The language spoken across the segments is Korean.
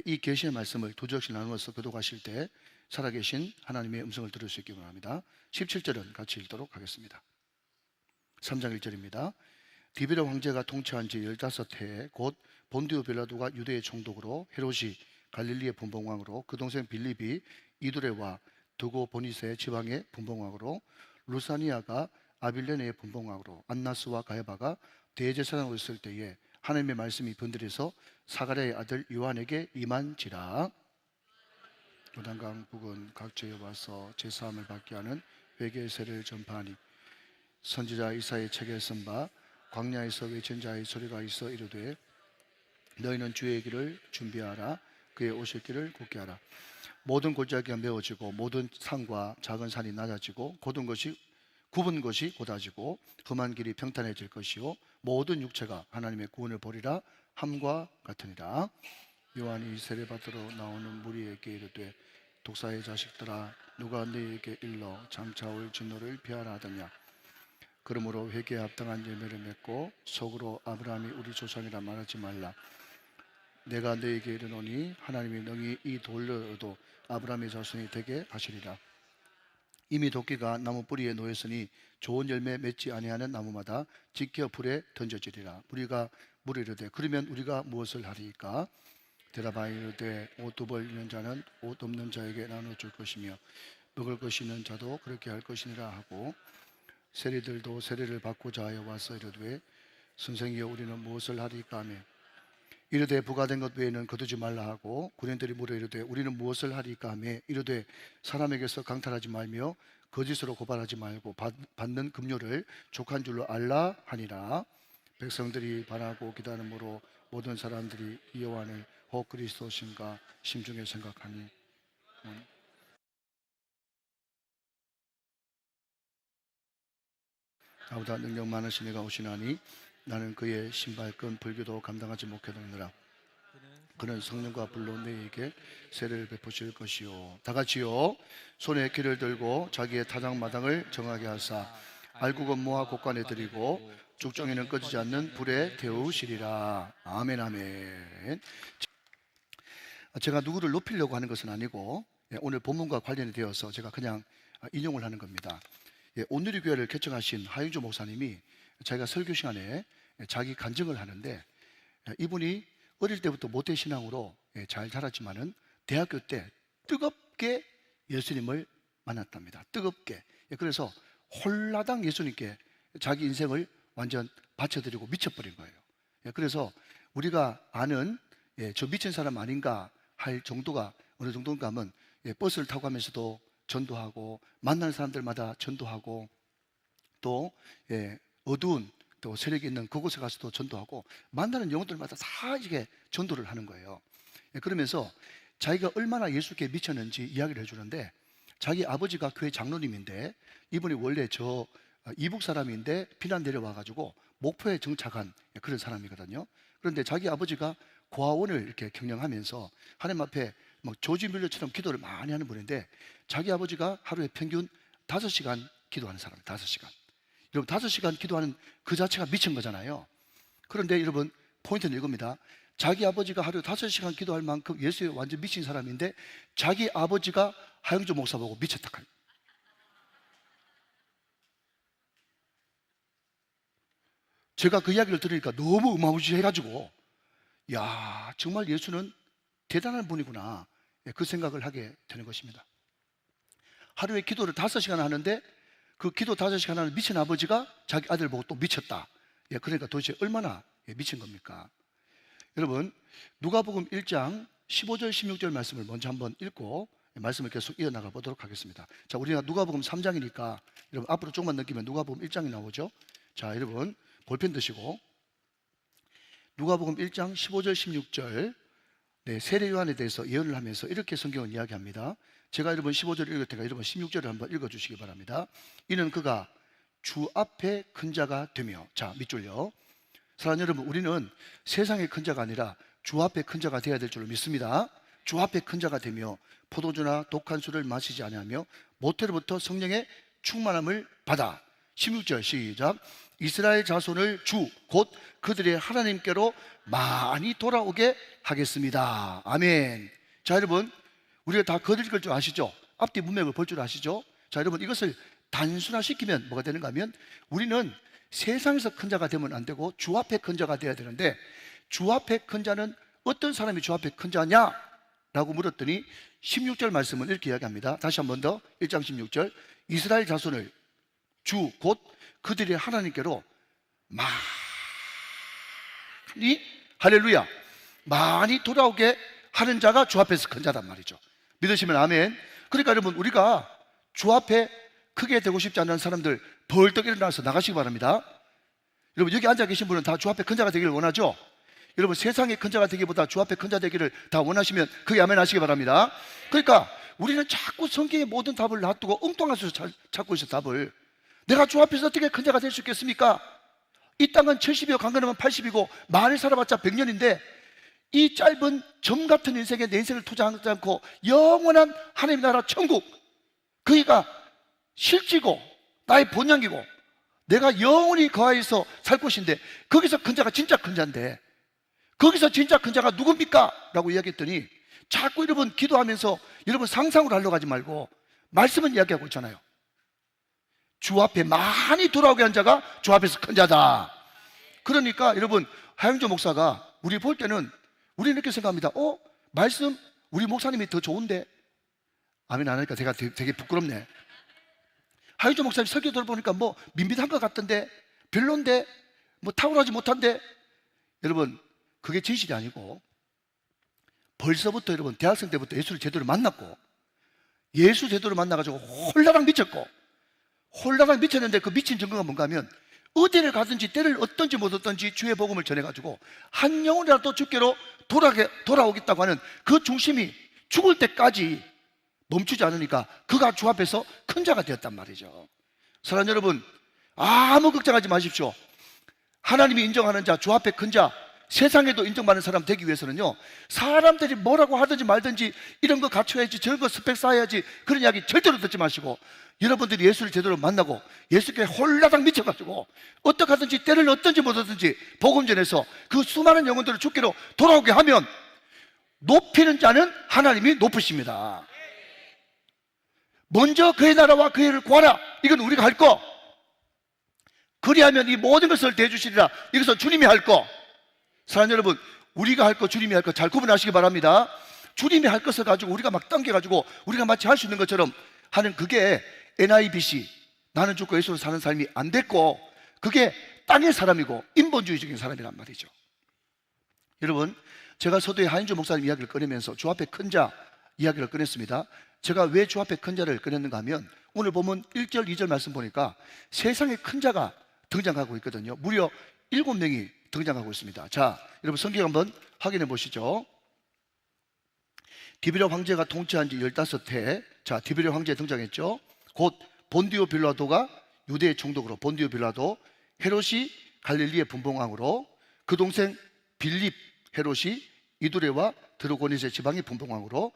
이 계시의 말씀을 두 절씩 나누어서 교독하실 때 살아계신 하나님의 음성을 들을 수 있기 바랍니다. 17절은 같이 읽도록 하겠습니다. 3장 1절입니다. 디베르 황제가 통치한 지 15해 곧 본디오 빌라도가 유대의 총독으로, 헤롯이 갈릴리의 분봉왕으로, 그 동생 빌립이 이두레와 드고 보니스의 지방의 분봉왕으로, 루사니아가 아빌레네의 분봉왕으로, 안나스와 가야바가 대제사장으로 있을 때에 하나님의 말씀이 번들에서 사가랴의 아들 요한에게 임한지라. 요단강 북은 각지에 와서 제사함을 받게 하는 회개의 세례를 전파하니 선지자 이사야의 책에 쓴 바 광야에서 외친 자의 소리가 있어 이르되 너희는 주의 길을 준비하라. 그의 오실 길을 굳게 하라. 모든 골짜기가 메워지고 모든 산과 작은 산이 낮아지고 굽은 것이 곧아지고 험한 길이 평탄해질 것이요 모든 육체가 하나님의 구원을 보리라 함과 같으니라. 요한이 세례받으러 나오는 무리에게 이르되 독사의 자식들아, 누가 너희에게 일러 장차 올 진노를 피하라 하더냐. 그러므로 회개에 합당한 열매를 맺고 속으로 아브라함이 우리 조상이라 말하지 말라. 내가 너희에게 이르노니 하나님이 능히 이 돌로도 아브라함의 자손이 되게 하시리라. 이미 도끼가 나무 뿌리에 놓였으니 좋은 열매 맺지 아니하는 나무마다 지켜 불에 던져지리라. 무리가 물으려되 그러면 우리가 무엇을 하리이까? 대답하여 이르되 옷 두 벌 있는 자는 옷 없는 자에게 나눠줄 것이며 먹을 것이 있는 자도 그렇게 할 것이니라 하고, 세리들도 세례를 받고자 하여 와서 이르되 선생이여 우리는 무엇을 하리이까 하며 이르되 부과된 것 외에는 거두지 말라 하고, 군인들이 물어 이르되 우리는 무엇을 하리이까 하며 이르되 사람에게서 강탈하지 말며 거짓으로 고발하지 말고 받는 급료를 족한 줄로 알라 하니라. 백성들이 바라고 기다림으로 모든 사람들이 이 요한을 혹 그리스도신가 심중에 생각하니 나보다 능력 많으신 이가 오시나니 나는 그의 신발끈 불교도 감당하지 못하느니라. 그는 성령과 불로 너희에게 세례를 베푸실 것이요. 다 같이요. 손에 길을 들고 자기의 타작마당을 정하게 하사 알곡은 모아 곳간에 드리고 죽정이는 꺼지지 않는 불에 태우시리라. 아멘 아멘. 제가 누구를 높이려고 하는 것은 아니고 오늘 본문과 관련이 되어서 제가 그냥 인용을 하는 겁니다. 온누리 교회를 개척하신 하윤주 목사님이 자기가 설교 시간에 자기 간증을 하는데, 이분이 어릴 때부터 모태 신앙으로 잘 자랐지만은 대학교 때 뜨겁게 예수님을 만났답니다. 뜨겁게. 그래서 홀라당 예수님께 자기 인생을 완전 바쳐드리고 미쳐버린 거예요. 그래서 우리가 아는 저 미친 사람 아닌가 할 정도가 어느 정도인가 하면 버스를 타고 가면서도 전도하고 만나는 사람들마다 전도하고 또 어두운 또 세력이 있는 그곳에 가서도 전도하고 만나는 영혼들마다 다 이게 전도를 하는 거예요. 그러면서 자기가 얼마나 예수께 미쳤는지 이야기를 해주는데, 자기 아버지가 교회 장로님인데 이분이 원래 저 이북 사람인데 피난 내려와가지고 목포에 정착한 그런 사람이거든요. 그런데 자기 아버지가 고아원을 이렇게 경영하면서 하나님 앞에 막 조지 밀러처럼 기도를 많이 하는 분인데, 자기 아버지가 하루에 평균 5시간 기도하는 사람이에요. 5시간. 여러분 5시간 기도하는 그 자체가 미친 거잖아요. 그런데 여러분 포인트는 이겁니다. 자기 아버지가 하루에 5시간 기도할 만큼 예수에 완전 미친 사람인데 자기 아버지가 하영주 목사 보고 미쳤다. 제가 그 이야기를 들으니까 너무 어마무시해가지고 야, 정말 예수는 대단한 분이구나, 그 생각을 하게 되는 것입니다. 하루에 기도를 5시간 하는데 그 기도 5시간 하는 미친 아버지가 자기 아들 보고 또 미쳤다. 그러니까 도대체 얼마나 미친 겁니까? 여러분 누가복음 1장 15절 16절 말씀을 먼저 한번 읽고 말씀을 계속 이어나가 보도록 하겠습니다. 자, 우리가 누가복음 3장이니까 여러분 앞으로 조금만 넘기면 누가복음 1장이 나오죠. 자, 여러분 볼펜 드시고 누가복음 1장 15절 16절 세례 요한에 대해서 예언을 하면서 이렇게 성경은 이야기합니다. 제가 여러분 15절을 읽을 테니까 여러분 16절을 한번 읽어주시기 바랍니다. 이는 그가 주 앞에 큰 자가 되며, 자 밑줄요. 사랑하는 여러분, 우리는 세상의 큰 자가 아니라 주 앞에 큰 자가 되어야 될 줄로 믿습니다. 주 앞에 큰 자가 되며 포도주나 독한 술을 마시지 아니하며 모태로부터 성령의 충만함을 받아 16절 시작. 이스라엘 자손을 주 곧 그들의 하나님께로 많이 돌아오게 하겠습니다. 아멘. 자, 여러분, 우리가 다 거듭일 줄 아시죠? 앞뒤 문맥을 볼 줄 아시죠? 자, 여러분, 이것을 단순화시키면 뭐가 되는가 하면 우리는 세상에서 큰 자가 되면 안 되고 주 앞에 큰 자가 되어야 되는데, 주 앞에 큰 자는 어떤 사람이 주 앞에 큰 자냐? 라고 물었더니 16절 말씀은 이렇게 이야기합니다. 다시 한 번 더 1장 16절. 이스라엘 자손을 주 곧 그들의 하나님께로 많이, 할렐루야, 많이 돌아오게 하는 자가 주 앞에서 큰 자란 말이죠. 믿으시면 아멘. 그러니까 여러분, 우리가 주 앞에 크게 되고 싶지 않은 사람들 벌떡 일어나서 나가시기 바랍니다. 여러분, 여기 앉아 계신 분은 다 주 앞에 큰 자가 되기를 원하죠? 여러분, 세상의 큰 자가 되기보다 주 앞에 큰 자 되기를 다 원하시면 그게 아멘 하시기 바랍니다. 그러니까 우리는 자꾸 성경의 모든 답을 놔두고 엉뚱한 수를 찾고 있어. 답을 내가 주 앞에서 어떻게 큰 자가 될 수 있겠습니까? 이 땅은 70이고 강건하면 80이고 많이 살아봤자 100년인데 이 짧은 점 같은 인생에 내 인생을 투자하지 않고 영원한 하나님 나라 천국, 거기가 실지고 나의 본향이고 내가 영원히 거하여서 살 곳인데, 거기서 큰 자가 진짜 큰 자인데 거기서 진짜 큰 자가 누굽니까? 라고 이야기했더니 자꾸 여러분 기도하면서 여러분 상상으로 하려고 하지 말고 말씀은 이야기하고 있잖아요. 주 앞에 많이 돌아오게 한 자가 주 앞에서 큰 자다. 그러니까 여러분, 하영조 목사가 우리 볼 때는 우리는 이렇게 생각합니다. 말씀 우리 목사님이 더 좋은데, 아멘 안 하니까 제가 되게 부끄럽네. 하영조 목사님 설교 들어보니까 뭐 밋밋한 것 같던데, 별론데, 뭐 탁월하지 못한데. 여러분, 그게 진실이 아니고 벌써부터 여러분 대학생 때부터 예수를 제대로 만났고 예수 제대로 만나가지고 홀라당 미쳤고, 홀라당 미쳤는데 그 미친 증거가 뭔가 하면 어디를 가든지 때를 얻든지 못 얻든지 주의 복음을 전해가지고 한 영혼이라도 주께로 돌아오겠다고 하는 그 중심이 죽을 때까지 멈추지 않으니까 그가 주 앞에서 큰 자가 되었단 말이죠. 사랑하는 여러분, 아무 걱정하지 마십시오. 하나님이 인정하는 자, 주 앞에 큰 자, 세상에도 인정받는 사람 되기 위해서는요, 사람들이 뭐라고 하든지 말든지 이런 거 갖춰야지, 저런 거 스펙 쌓아야지, 그런 이야기 절대로 듣지 마시고 여러분들이 예수를 제대로 만나고 예수께 홀라당 미쳐가지고 어떻게 하든지 때를 얻든지 못 얻든지 복음 전해서 그 수많은 영혼들을 주께로 돌아오게 하면 높이는 자는 하나님이 높으십니다. 먼저 그의 나라와 그의 일을 구하라. 이건 우리가 할 거. 그리하면 이 모든 것을 대주시리라. 이것은 주님이 할 거. 사랑하는 여러분, 우리가 할 거, 주님이 할 거 잘 구분하시기 바랍니다. 주님이 할 것을 가지고 우리가 막 당겨가지고 우리가 마치 할 수 있는 것처럼 하는 그게 NIBC, 나는 죽고 예수로 사는 삶이 안 됐고, 그게 땅의 사람이고 인본주의적인 사람이란 말이죠. 여러분, 제가 서두에 하인조 목사님 이야기를 꺼내면서 주 앞에 큰 자 이야기를 꺼냈습니다. 제가 왜 주 앞에 큰 자를 꺼냈는가 하면 오늘 보면 1절, 2절 말씀 보니까 세상에 큰 자가 등장하고 있거든요. 무려 7명이 등장하고 있습니다. 자, 여러분 성경 한번 확인해 보시죠. 디베랴 황제가 통치한 지 15해, 자, 디베랴 황제 등장했죠. 곧 본디오 빌라도가 유대의 총독으로, 본디오 빌라도, 헤롯이 갈릴리의 분봉왕으로, 그 동생 빌립 헤롯이 이두레와 드로고니세 지방의 분봉왕으로,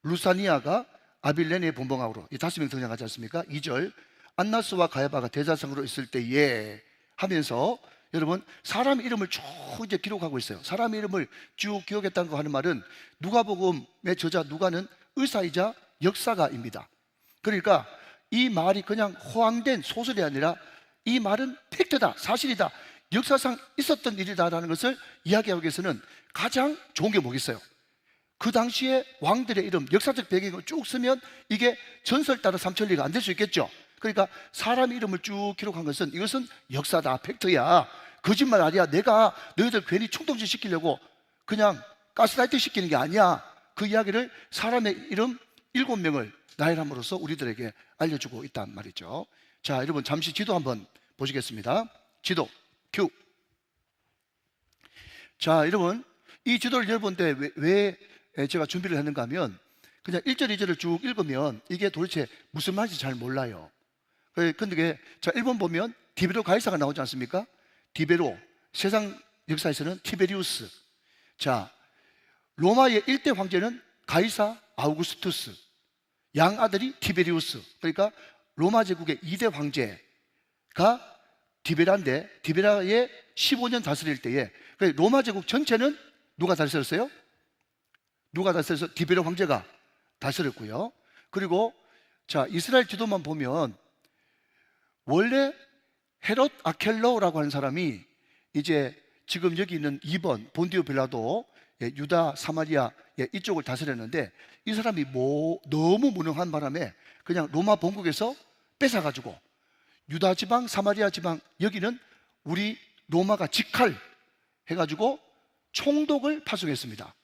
루사니아가 아빌레네의 분봉왕으로, 이 5명 등장하지 않습니까? 2절, 안나스와 가야바가 대제사장으로 있을 때에 하면서 여러분 사람 이름을 쭉 이제 기록하고 있어요. 사람 이름을 쭉 기억했다는 거 하는 말은 누가복음의 저자 누가는 의사이자 역사가입니다. 그러니까 이 말이 그냥 허황된 소설이 아니라 이 말은 팩트다, 사실이다, 역사상 있었던 일이다라는 것을 이야기하기 위해서는 가장 좋은 게 뭐겠어요? 그 당시에 왕들의 이름, 역사적 배경을 쭉 쓰면 이게 전설 따라 삼천리가 안 될 수 있겠죠. 그러니까 사람 이름을 쭉 기록한 것은 이것은 역사다, 팩트야, 거짓말 아니야, 내가 너희들 괜히 충동질 시키려고 그냥 가스라이팅 시키는 게 아니야. 그 이야기를 사람의 이름 7명을 나열함으로써 우리들에게 알려주고 있단 말이죠. 자, 여러분 잠시 지도 한번 보시겠습니다. 지도 큐. 자, 여러분 이 지도를 여러분한테 왜 제가 준비를 했는가 하면 그냥 1절 2절을 쭉 읽으면 이게 도대체 무슨 말인지 잘 몰라요. 근데 자, 1번 보면 디베로 가이사가 나오지 않습니까? 디베로, 세상 역사에서는 티베리우스. 자, 로마의 1대 황제는 가이사 아우구스투스, 양 아들이 티베리우스. 그러니까 로마 제국의 2대 황제가 디베라인데, 디베라의 15년 다스릴 때에 로마 제국 전체는 누가 다스렸어요? 누가 다스려서 디베라 황제가 다스렸고요. 그리고 자, 이스라엘 지도만 보면 원래 헤롯 아켈로라고 하는 사람이 이제 지금 여기 있는 2번 본디오 빌라도, 유다 사마리아 이쪽을 다스렸는데, 이 사람이 너무 무능한 바람에 그냥 로마 본국에서 뺏어가지고 유다 지방, 사마리아 지방, 여기는 우리 로마가 직할 해가지고 총독을 파송했습니다.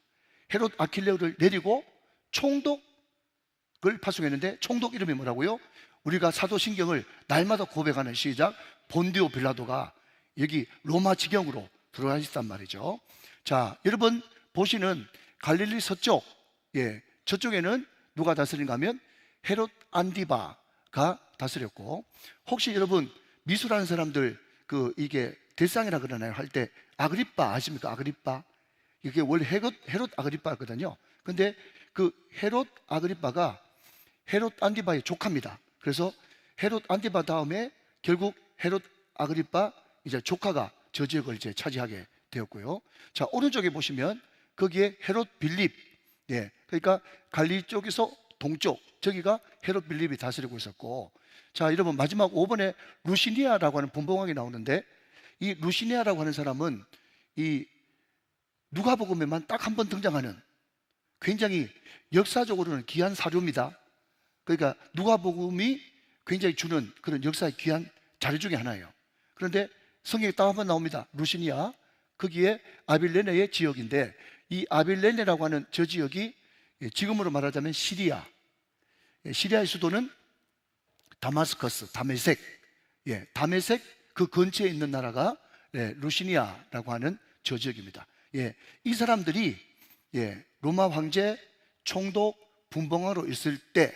헤롯 아킬레오를 내리고 총독을 파송했는데, 총독 이름이 뭐라고요? 우리가 사도신경을 날마다 고백하는 시작 본디오 빌라도가 여기 로마 지경으로 들어가 있단 말이죠. 자, 여러분 보시는 갈릴리 서쪽, 저쪽에는 누가 다스린가 하면 헤롯 안디바가 다스렸고, 혹시 여러분 미술하는 사람들 이게 대상이라 그러나요? 할 때 아그리빠 아십니까? 아그리빠, 이게 원래 헤롯 아그리빠거든요. 근데 그 헤롯 아그리빠가 헤롯 안디바의 조카입니다. 그래서 헤롯 안디바 다음에 결국 헤롯 아그리빠 이제 조카가 저 지역을 이제 차지하게 되었고요. 자, 오른쪽에 보시면 거기에 헤롯 빌립, 그러니까 갈릴리 쪽에서 동쪽, 저기가 헤롯 빌립이 다스리고 있었고, 자, 여러분 마지막 5번에 루시니아라고 하는 분봉왕이 나오는데, 이 루시니아라고 하는 사람은 이 누가복음에만 딱 한 번 등장하는 굉장히 역사적으로는 귀한 사료입니다. 그러니까 누가복음이 굉장히 주는 그런 역사의 귀한 자료 중에 하나예요. 그런데 성경에 딱 한 번 나옵니다. 루시니아, 거기에 아빌레네의 지역인데, 이 아빌레네라고 하는 저 지역이 지금으로 말하자면 시리아, 시리아의 수도는 다마스커스, 다메섹, 다메섹 그 근처에 있는 나라가 루시니아라고 하는 저 지역입니다. 이 사람들이 로마 황제, 총독, 분봉왕으로 있을 때,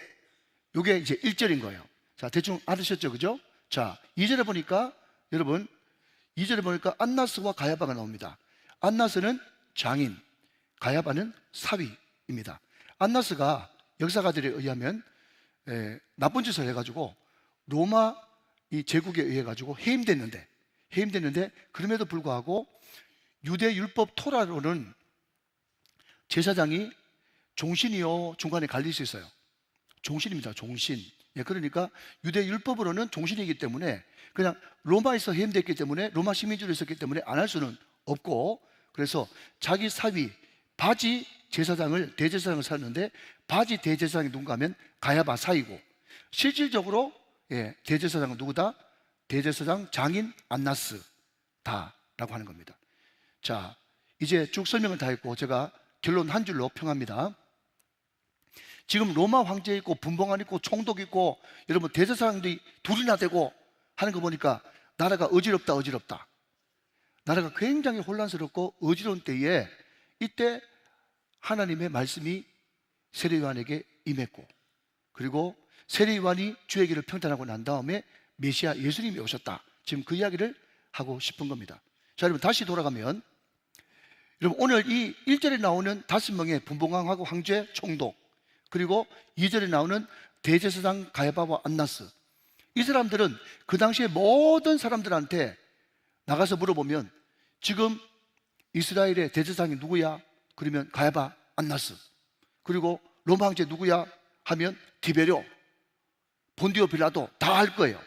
이게 이제 1절인 거예요. 자, 대충 알으셨죠? 그죠? 자, 2절에 보니까, 여러분 2절에 보니까 안나스와 가야바가 나옵니다. 안나스는 장인, 가야바는 사위입니다. 안나스가 역사가들에 의하면 나쁜 짓을 해가지고 로마 이 제국에 의해 가지고 해임됐는데 그럼에도 불구하고 유대 율법 토라로는 제사장이 종신이요, 중간에 갈릴 수 있어요. 종신입니다. 종신. 그러니까 유대 율법으로는 종신이기 때문에 그냥 로마에서 해임됐기 때문에, 로마 시민주로 있었기 때문에 안 할 수는 없고, 그래서 자기 사위 바지 제사장을, 대제사장을 샀는데, 바지 대제사장이 누군가 하면 가야바 사이고, 실질적으로 대제사장은 누구다? 대제사장 장인 안나스다라고 하는 겁니다. 자, 이제 쭉 설명을 다 했고 제가 결론 한 줄로 평합니다. 지금 로마 황제 있고 분봉안 있고 총독 있고 여러분 대제사장들이 둘이나 되고 하는 거 보니까 나라가 어지럽다. 나라가 굉장히 혼란스럽고 어지러운 때에, 이때 하나님의 말씀이 세례요한에게 임했고, 그리고 세례요한이 주의 길을 평탄하고 난 다음에 메시아 예수님이 오셨다. 지금 그 이야기를 하고 싶은 겁니다. 자, 여러분 다시 돌아가면, 여러분 오늘 이 1절에 나오는 5명의 분봉왕하고 황제, 총독, 그리고 2절에 나오는 대제사장 가야바와 안나스, 이 사람들은 그 당시에 모든 사람들한테 나가서 물어보면 지금 이스라엘의 대제사장이 누구야? 그러면 가야바, 안나스. 그리고 로마 황제 누구야? 하면 디베료, 본디오 빌라도 다 알 거예요.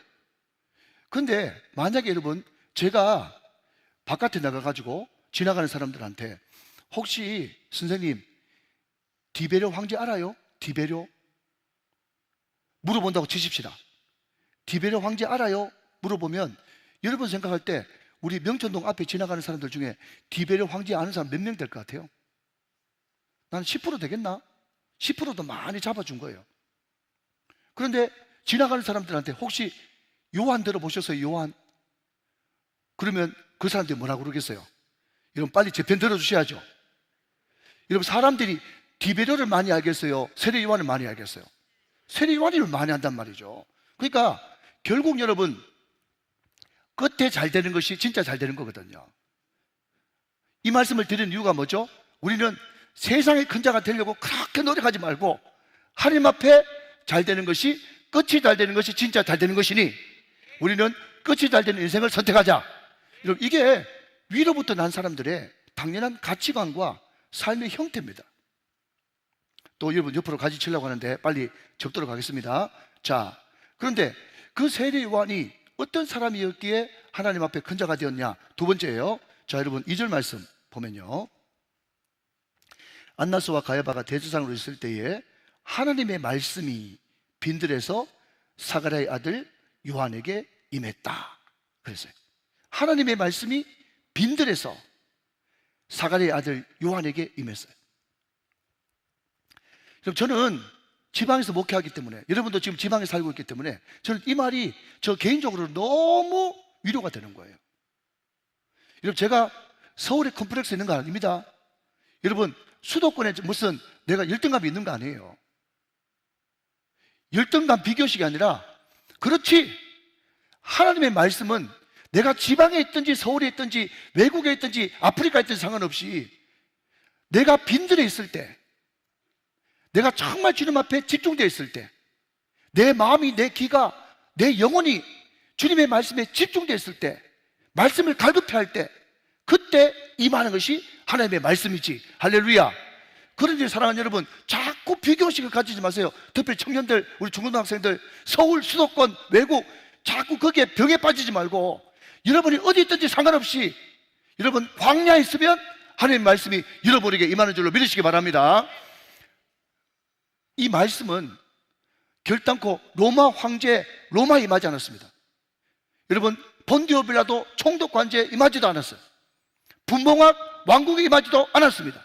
근데 만약에 여러분 제가 바깥에 나가가지고 지나가는 사람들한테 혹시 선생님 디베료 황제 알아요? 디베료? 물어본다고 치십시다. 디베료 황제 알아요? 물어보면 여러분 생각할 때 우리 명천동 앞에 지나가는 사람들 중에 디베료 황제 아는 사람 몇 명 될 것 같아요? 난 10% 되겠나? 10%도 많이 잡아준 거예요. 그런데 지나가는 사람들한테 혹시 요한 들어보셨어요? 요한? 그러면 그 사람들이 뭐라고 그러겠어요? 여러분 빨리 제 편 들어주셔야죠. 여러분 사람들이 디베료를 많이 알겠어요? 세례 요한을 많이 알겠어요? 세례 요한을 많이 한단 말이죠. 그러니까 결국 여러분 끝에 잘 되는 것이 진짜 잘 되는 거거든요. 이 말씀을 드리는 이유가 뭐죠? 우리는 세상의 큰 자가 되려고 그렇게 노력하지 말고 하나님 앞에 잘 되는 것이 끝이 잘 되는 것이 진짜 잘 되는 것이니 우리는 끝이 잘 되는 인생을 선택하자. 여러분, 이게 위로부터 난 사람들의 당연한 가치관과 삶의 형태입니다. 또 여러분 옆으로 가지치려고 하는데 빨리 접도록 하겠습니다. 자, 그런데 그 세례 요한이 어떤 사람이었기에 하나님 앞에 큰 자가 되었냐? 두 번째예요. 자, 여러분 2절 말씀 보면요, 안나스와 가야바가 대제사장으로 있을 때에 하나님의 말씀이 빈들에서 사가랴의 아들 요한에게 임했다 그랬어요. 하나님의 말씀이 빈들에서 사가랴의 아들 요한에게 임했어요. 그럼 저는 지방에서 목회하기 때문에, 여러분도 지금 지방에 살고 있기 때문에 저는 이 말이 저 개인적으로 너무 위로가 되는 거예요. 여러분, 제가 서울에 컴플렉스 있는 거 아닙니다. 여러분, 수도권에 무슨 내가 열등감이 있는 거 아니에요. 열등감 비교식이 아니라, 그렇지, 하나님의 말씀은 내가 지방에 있든지 서울에 있든지 외국에 있든지 아프리카에 있든지 상관없이 내가 빈들에 있을 때, 내가 정말 주님 앞에 집중되어 있을 때, 내 마음이, 내 귀가, 내 영혼이 주님의 말씀에 집중되어 있을 때, 말씀을 갈급해 할 때, 그때 임하는 것이 하나님의 말씀이지. 할렐루야. 그런데 사랑하는 여러분, 자꾸 비교식을 가지지 마세요. 특별히 청년들, 우리 중고등학생들, 서울, 수도권, 외국, 자꾸 거기에 병에 빠지지 말고 여러분이 어디 있든지 상관없이 여러분 광야에 있으면 하나님의 말씀이 여러분에게 임하는 줄로 믿으시기 바랍니다. 이 말씀은 결단코 로마 황제 로마에 임하지 않았습니다. 여러분, 본디오 빌라도 총독 관제에 임하지도 않았어요. 분봉왕 왕국에 임하지도 않았습니다.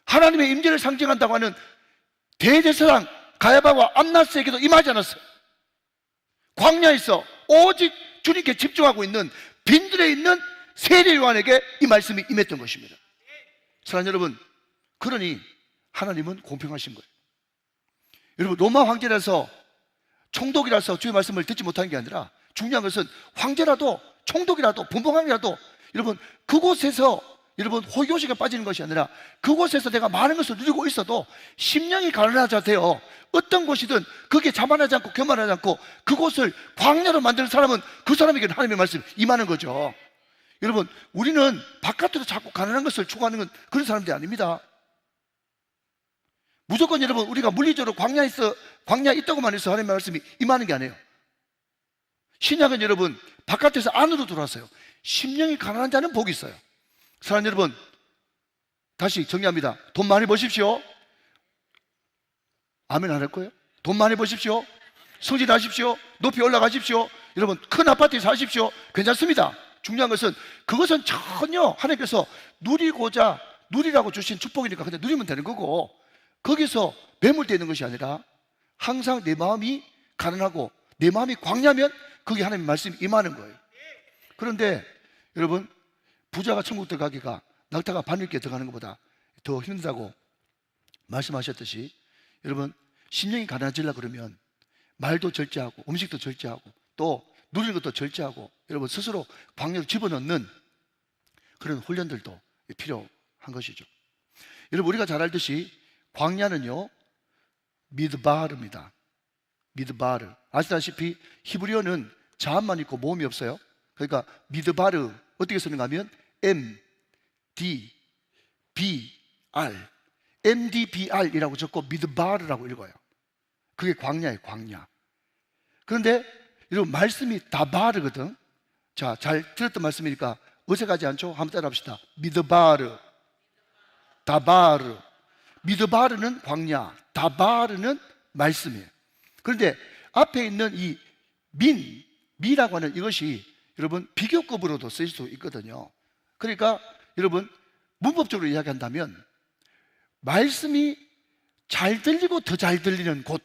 하나님의 임재를 상징한다고 하는 대제사장 가야바와 안나스에게도 임하지 않았어요. 광야에서 오직 주님께 집중하고 있는 빈들에 있는 세례 요한에게 이 말씀이 임했던 것입니다. 사랑하는 여러분, 그러니 하나님은 공평하신 거예요. 여러분, 로마 황제라서, 총독이라서 주의 말씀을 듣지 못하는 게 아니라, 중요한 것은 황제라도 총독이라도 분봉왕이라도 여러분 그곳에서 여러분 호교식에 빠지는 것이 아니라, 그곳에서 내가 많은 것을 누리고 있어도 심령이 가난하자 되어 어떤 곳이든 거기에 자만하지 않고 교만하지 않고 그곳을 광야로 만드는 사람은 그 사람에게 하나님의 말씀이 임하는 거죠. 여러분, 우리는 바깥으로 자꾸 가난한 것을 추구하는 건 그런 사람들이 아닙니다. 무조건 여러분 우리가 물리적으로 광야에 있다고만 해서 하나님의 말씀이 임하는 게 아니에요. 신약은 여러분 바깥에서 안으로 들어왔어요. 심령이 가난한 자는 복이 있어요. 사랑하는 여러분, 다시 정리합니다. 돈 많이 버십시오. 아멘 안 할 거예요? 돈 많이 버십시오. 성진하십시오. 높이 올라가십시오. 여러분, 큰 아파트에 사십시오. 괜찮습니다. 중요한 것은 그것은 전혀 하나님께서 누리라고 주신 축복이니까 그냥 누리면 되는 거고, 거기서 매몰되어 있는 것이 아니라 항상 내 마음이 가난하고 내 마음이 광야면 거기 하나님의 말씀이 임하는 거예요. 그런데 여러분, 부자가 천국 들어가기가 낙타가 바늘기에 들어가는 것보다 더 힘들다고 말씀하셨듯이, 여러분 심령이 가난해지려고 그러면 말도 절제하고 음식도 절제하고 또 누리는 것도 절제하고 여러분 스스로 광야로 집어넣는 그런 훈련들도 필요한 것이죠. 여러분, 우리가 잘 알듯이 광야는요 미드바르입니다. 미드바르, 아시다시피 히브리어는 자음만 있고 모음이 없어요. 그러니까 미드바르 어떻게 쓰는가 하면 MDBR, MDBR이라고 적고 미드바르라고 읽어요. 그게 광야예요, 광야. 그런데 여러분 말씀이 다바르거든. 자, 잘 들었던 말씀이니까 어색하지 않죠? 한번 따라합시다. 미드바르, 다바르. 미드바르는 광야, 다바르는 말씀이에요. 그런데 앞에 있는 이 미라고 하는 이것이 여러분 비교급으로도 쓰일 수 있거든요. 그러니까 여러분 문법적으로 이야기한다면 말씀이 잘 들리고 더 잘 들리는 곳,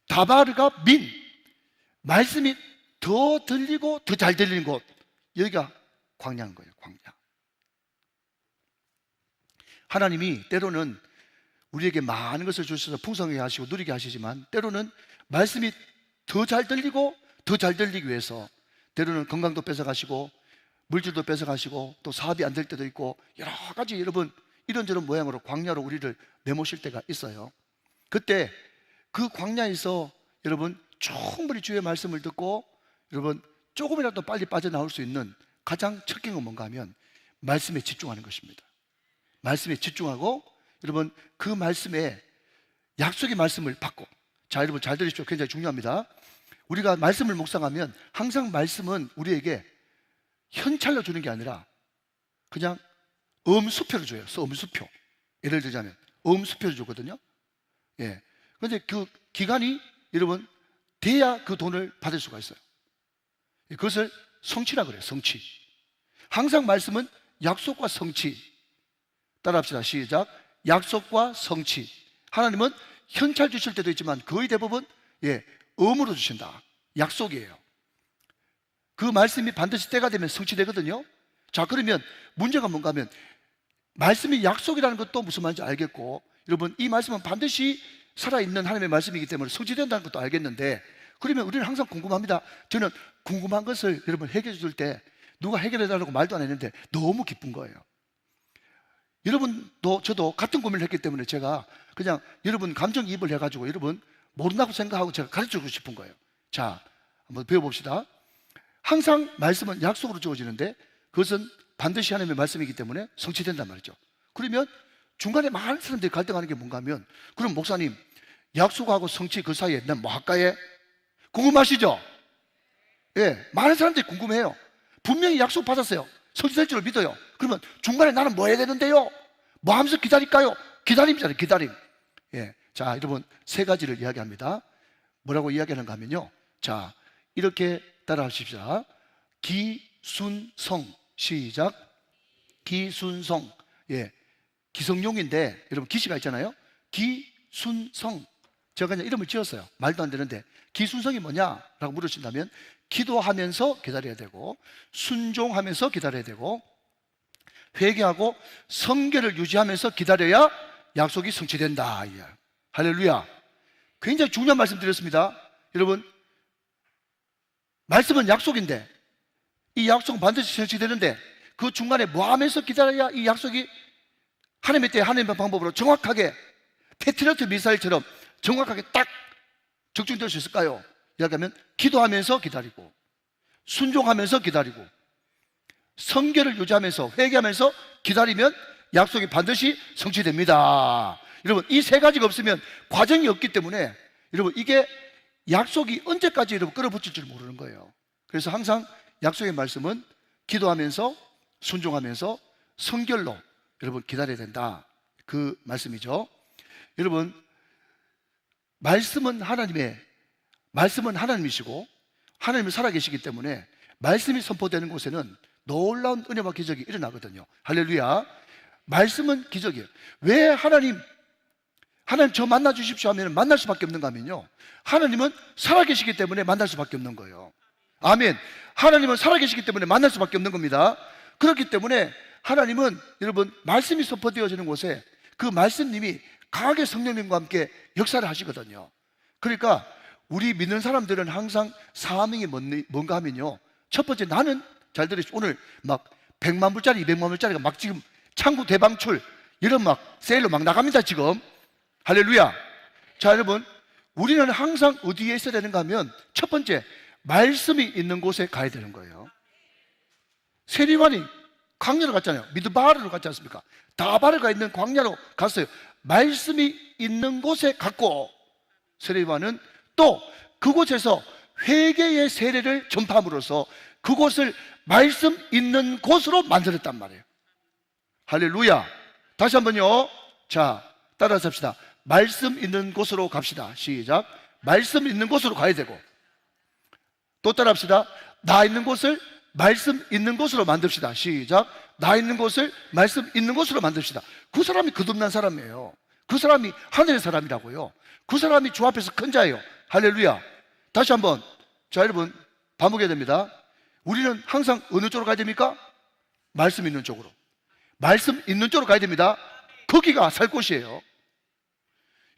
다바르가 말씀이 더 들리고 더 잘 들리는 곳, 여기가 광야인 거예요. 광야. 하나님이 때로는 우리에게 많은 것을 주셔서 풍성하게 하시고 누리게 하시지만, 때로는 말씀이 더 잘 들리고 더 잘 들리기 위해서 때로는 건강도 뺏어가시고 물질도 뺏어가시고 또 사업이 안 될 때도 있고 여러 가지 여러분 이런저런 모양으로 광야로 우리를 내모실 때가 있어요. 그때 그 광야에서 여러분 충분히 주의 말씀을 듣고 여러분 조금이라도 빨리 빠져나올 수 있는 가장 첫 경은 뭔가 하면 말씀에 집중하는 것입니다. 말씀에 집중하고 여러분 그 말씀에 약속의 말씀을 받고, 자 여러분 잘 들으십시오. 굉장히 중요합니다. 우리가 말씀을 묵상하면 항상 말씀은 우리에게 현찰로 주는 게 아니라 그냥 음수표로 줘요. 음수표. 예를 들자면 음수표를 주거든요. 예. 그런데 그 기간이 여러분 돼야 그 돈을 받을 수가 있어요. 그것을 성취라 그래요. 성취. 항상 말씀은 약속과 성취. 따라합시다. 시작. 약속과 성취. 하나님은 현찰 주실 때도 있지만 거의 대부분 음으로 주신다. 약속이에요. 그 말씀이 반드시 때가 되면 성취되거든요. 자, 그러면 문제가 뭔가 하면 말씀이 약속이라는 것도 무슨 말인지 알겠고, 여러분 이 말씀은 반드시 살아있는 하나님의 말씀이기 때문에 성취된다는 것도 알겠는데, 그러면 우리는 항상 궁금합니다. 저는 궁금한 것을 여러분 해결해 줄 때 누가 해결해 달라고 말도 안 했는데 너무 기쁜 거예요. 여러분도 저도 같은 고민을 했기 때문에 제가 그냥 여러분 감정이입을 해가지고 여러분 모른다고 생각하고 제가 가르쳐주고 싶은 거예요. 자, 한번 배워봅시다. 항상 말씀은 약속으로 주어지는데 그것은 반드시 하나님의 말씀이기 때문에 성취된단 말이죠. 그러면 중간에 많은 사람들이 갈등하는 게 뭔가 하면, 그럼 목사님 약속하고 성취 그 사이에 난 뭐 할까요? 궁금하시죠? 예, 많은 사람들이 궁금해요. 분명히 약속 받았어요. 성취될 줄 믿어요. 그러면 중간에 나는 뭐 해야 되는데요? 뭐 하면서 기다릴까요? 기다림이잖아요. 기다림. 예, 자 여러분 세 가지를 이야기합니다. 뭐라고 이야기하는가 하면요, 자 이렇게 따라하십시다. 기순성. 시작. 기순성. 예, 기성용인데 여러분 기시가 있잖아요. 기순성. 제가 그냥 이름을 지었어요. 말도 안 되는데 기순성이 뭐냐라고 물으신다면 기도하면서 기다려야 되고, 순종하면서 기다려야 되고, 회개하고 성결을 유지하면서 기다려야 약속이 성취된다. 할렐루야. 굉장히 중요한 말씀 드렸습니다. 여러분 말씀은 약속인데 이 약속은 반드시 성취되는데 그 중간에 뭐 하면서 기다려야 이 약속이 하나님의 때 하나님의 방법으로 정확하게 패트리어트 미사일처럼 정확하게 딱 적중될 수 있을까요? 이야기하면 기도하면서 기다리고, 순종하면서 기다리고, 성결을 유지하면서 회개하면서 기다리면 약속이 반드시 성취됩니다. 여러분 이 세 가지가 없으면 과정이 없기 때문에 여러분 이게 약속이 언제까지 여러분 끌어붙일 줄 모르는 거예요. 그래서 항상 약속의 말씀은 기도하면서 순종하면서 성결로 여러분 기다려야 된다. 그 말씀이죠. 여러분 말씀은 하나님이시고 하나님은 살아계시기 때문에 말씀이 선포되는 곳에는 놀라운 은혜와 기적이 일어나거든요. 할렐루야. 말씀은 기적이에요. 왜 하나님 저 만나 주십시오 하면 만날 수밖에 없는가 하면요, 하나님은 살아계시기 때문에 만날 수밖에 없는 거예요. 아멘. 하나님은 살아계시기 때문에 만날 수밖에 없는 겁니다. 그렇기 때문에 하나님은 여러분 말씀이 선포되어지는 곳에 그 말씀님이 강하게 성령님과 함께 역사를 하시거든요. 그러니까 우리 믿는 사람들은 항상 사명이 뭔가 하면요, 첫 번째 나는 잘 들으십시오. 오늘 막 100만 불짜리 200만 불짜리가 막 지금 창구 대방출 이런 막 세일로 막 나갑니다 지금. 할렐루야. 자 여러분 우리는 항상 어디에 있어야 되는가 하면 첫 번째 말씀이 있는 곳에 가야 되는 거예요. 세리관이 광야로 갔잖아요. 미드바르로 갔지 않습니까? 다바르가 있는 광야로 갔어요. 말씀이 있는 곳에 갔고, 세례요한은 또 그곳에서 회개의 세례를 전파함으로써 그곳을 말씀 있는 곳으로 만들었단 말이에요. 할렐루야. 다시 한번요. 자 따라서 합시다. 말씀 있는 곳으로 갑시다. 시작. 말씀 있는 곳으로 가야 되고, 또 따라합시다. 나 있는 곳을 말씀 있는 곳으로 만듭시다. 시작. 나 있는 곳을 말씀 있는 곳으로 만듭시다. 그 사람이 거듭난 사람이에요. 그 사람이 하늘의 사람이라고요. 그 사람이 주 앞에서 큰 자예요. 할렐루야. 다시 한번. 자 여러분 반복해야 됩니다. 우리는 항상 어느 쪽으로 가야 됩니까? 말씀 있는 쪽으로. 말씀 있는 쪽으로 가야 됩니다. 거기가 살 곳이에요.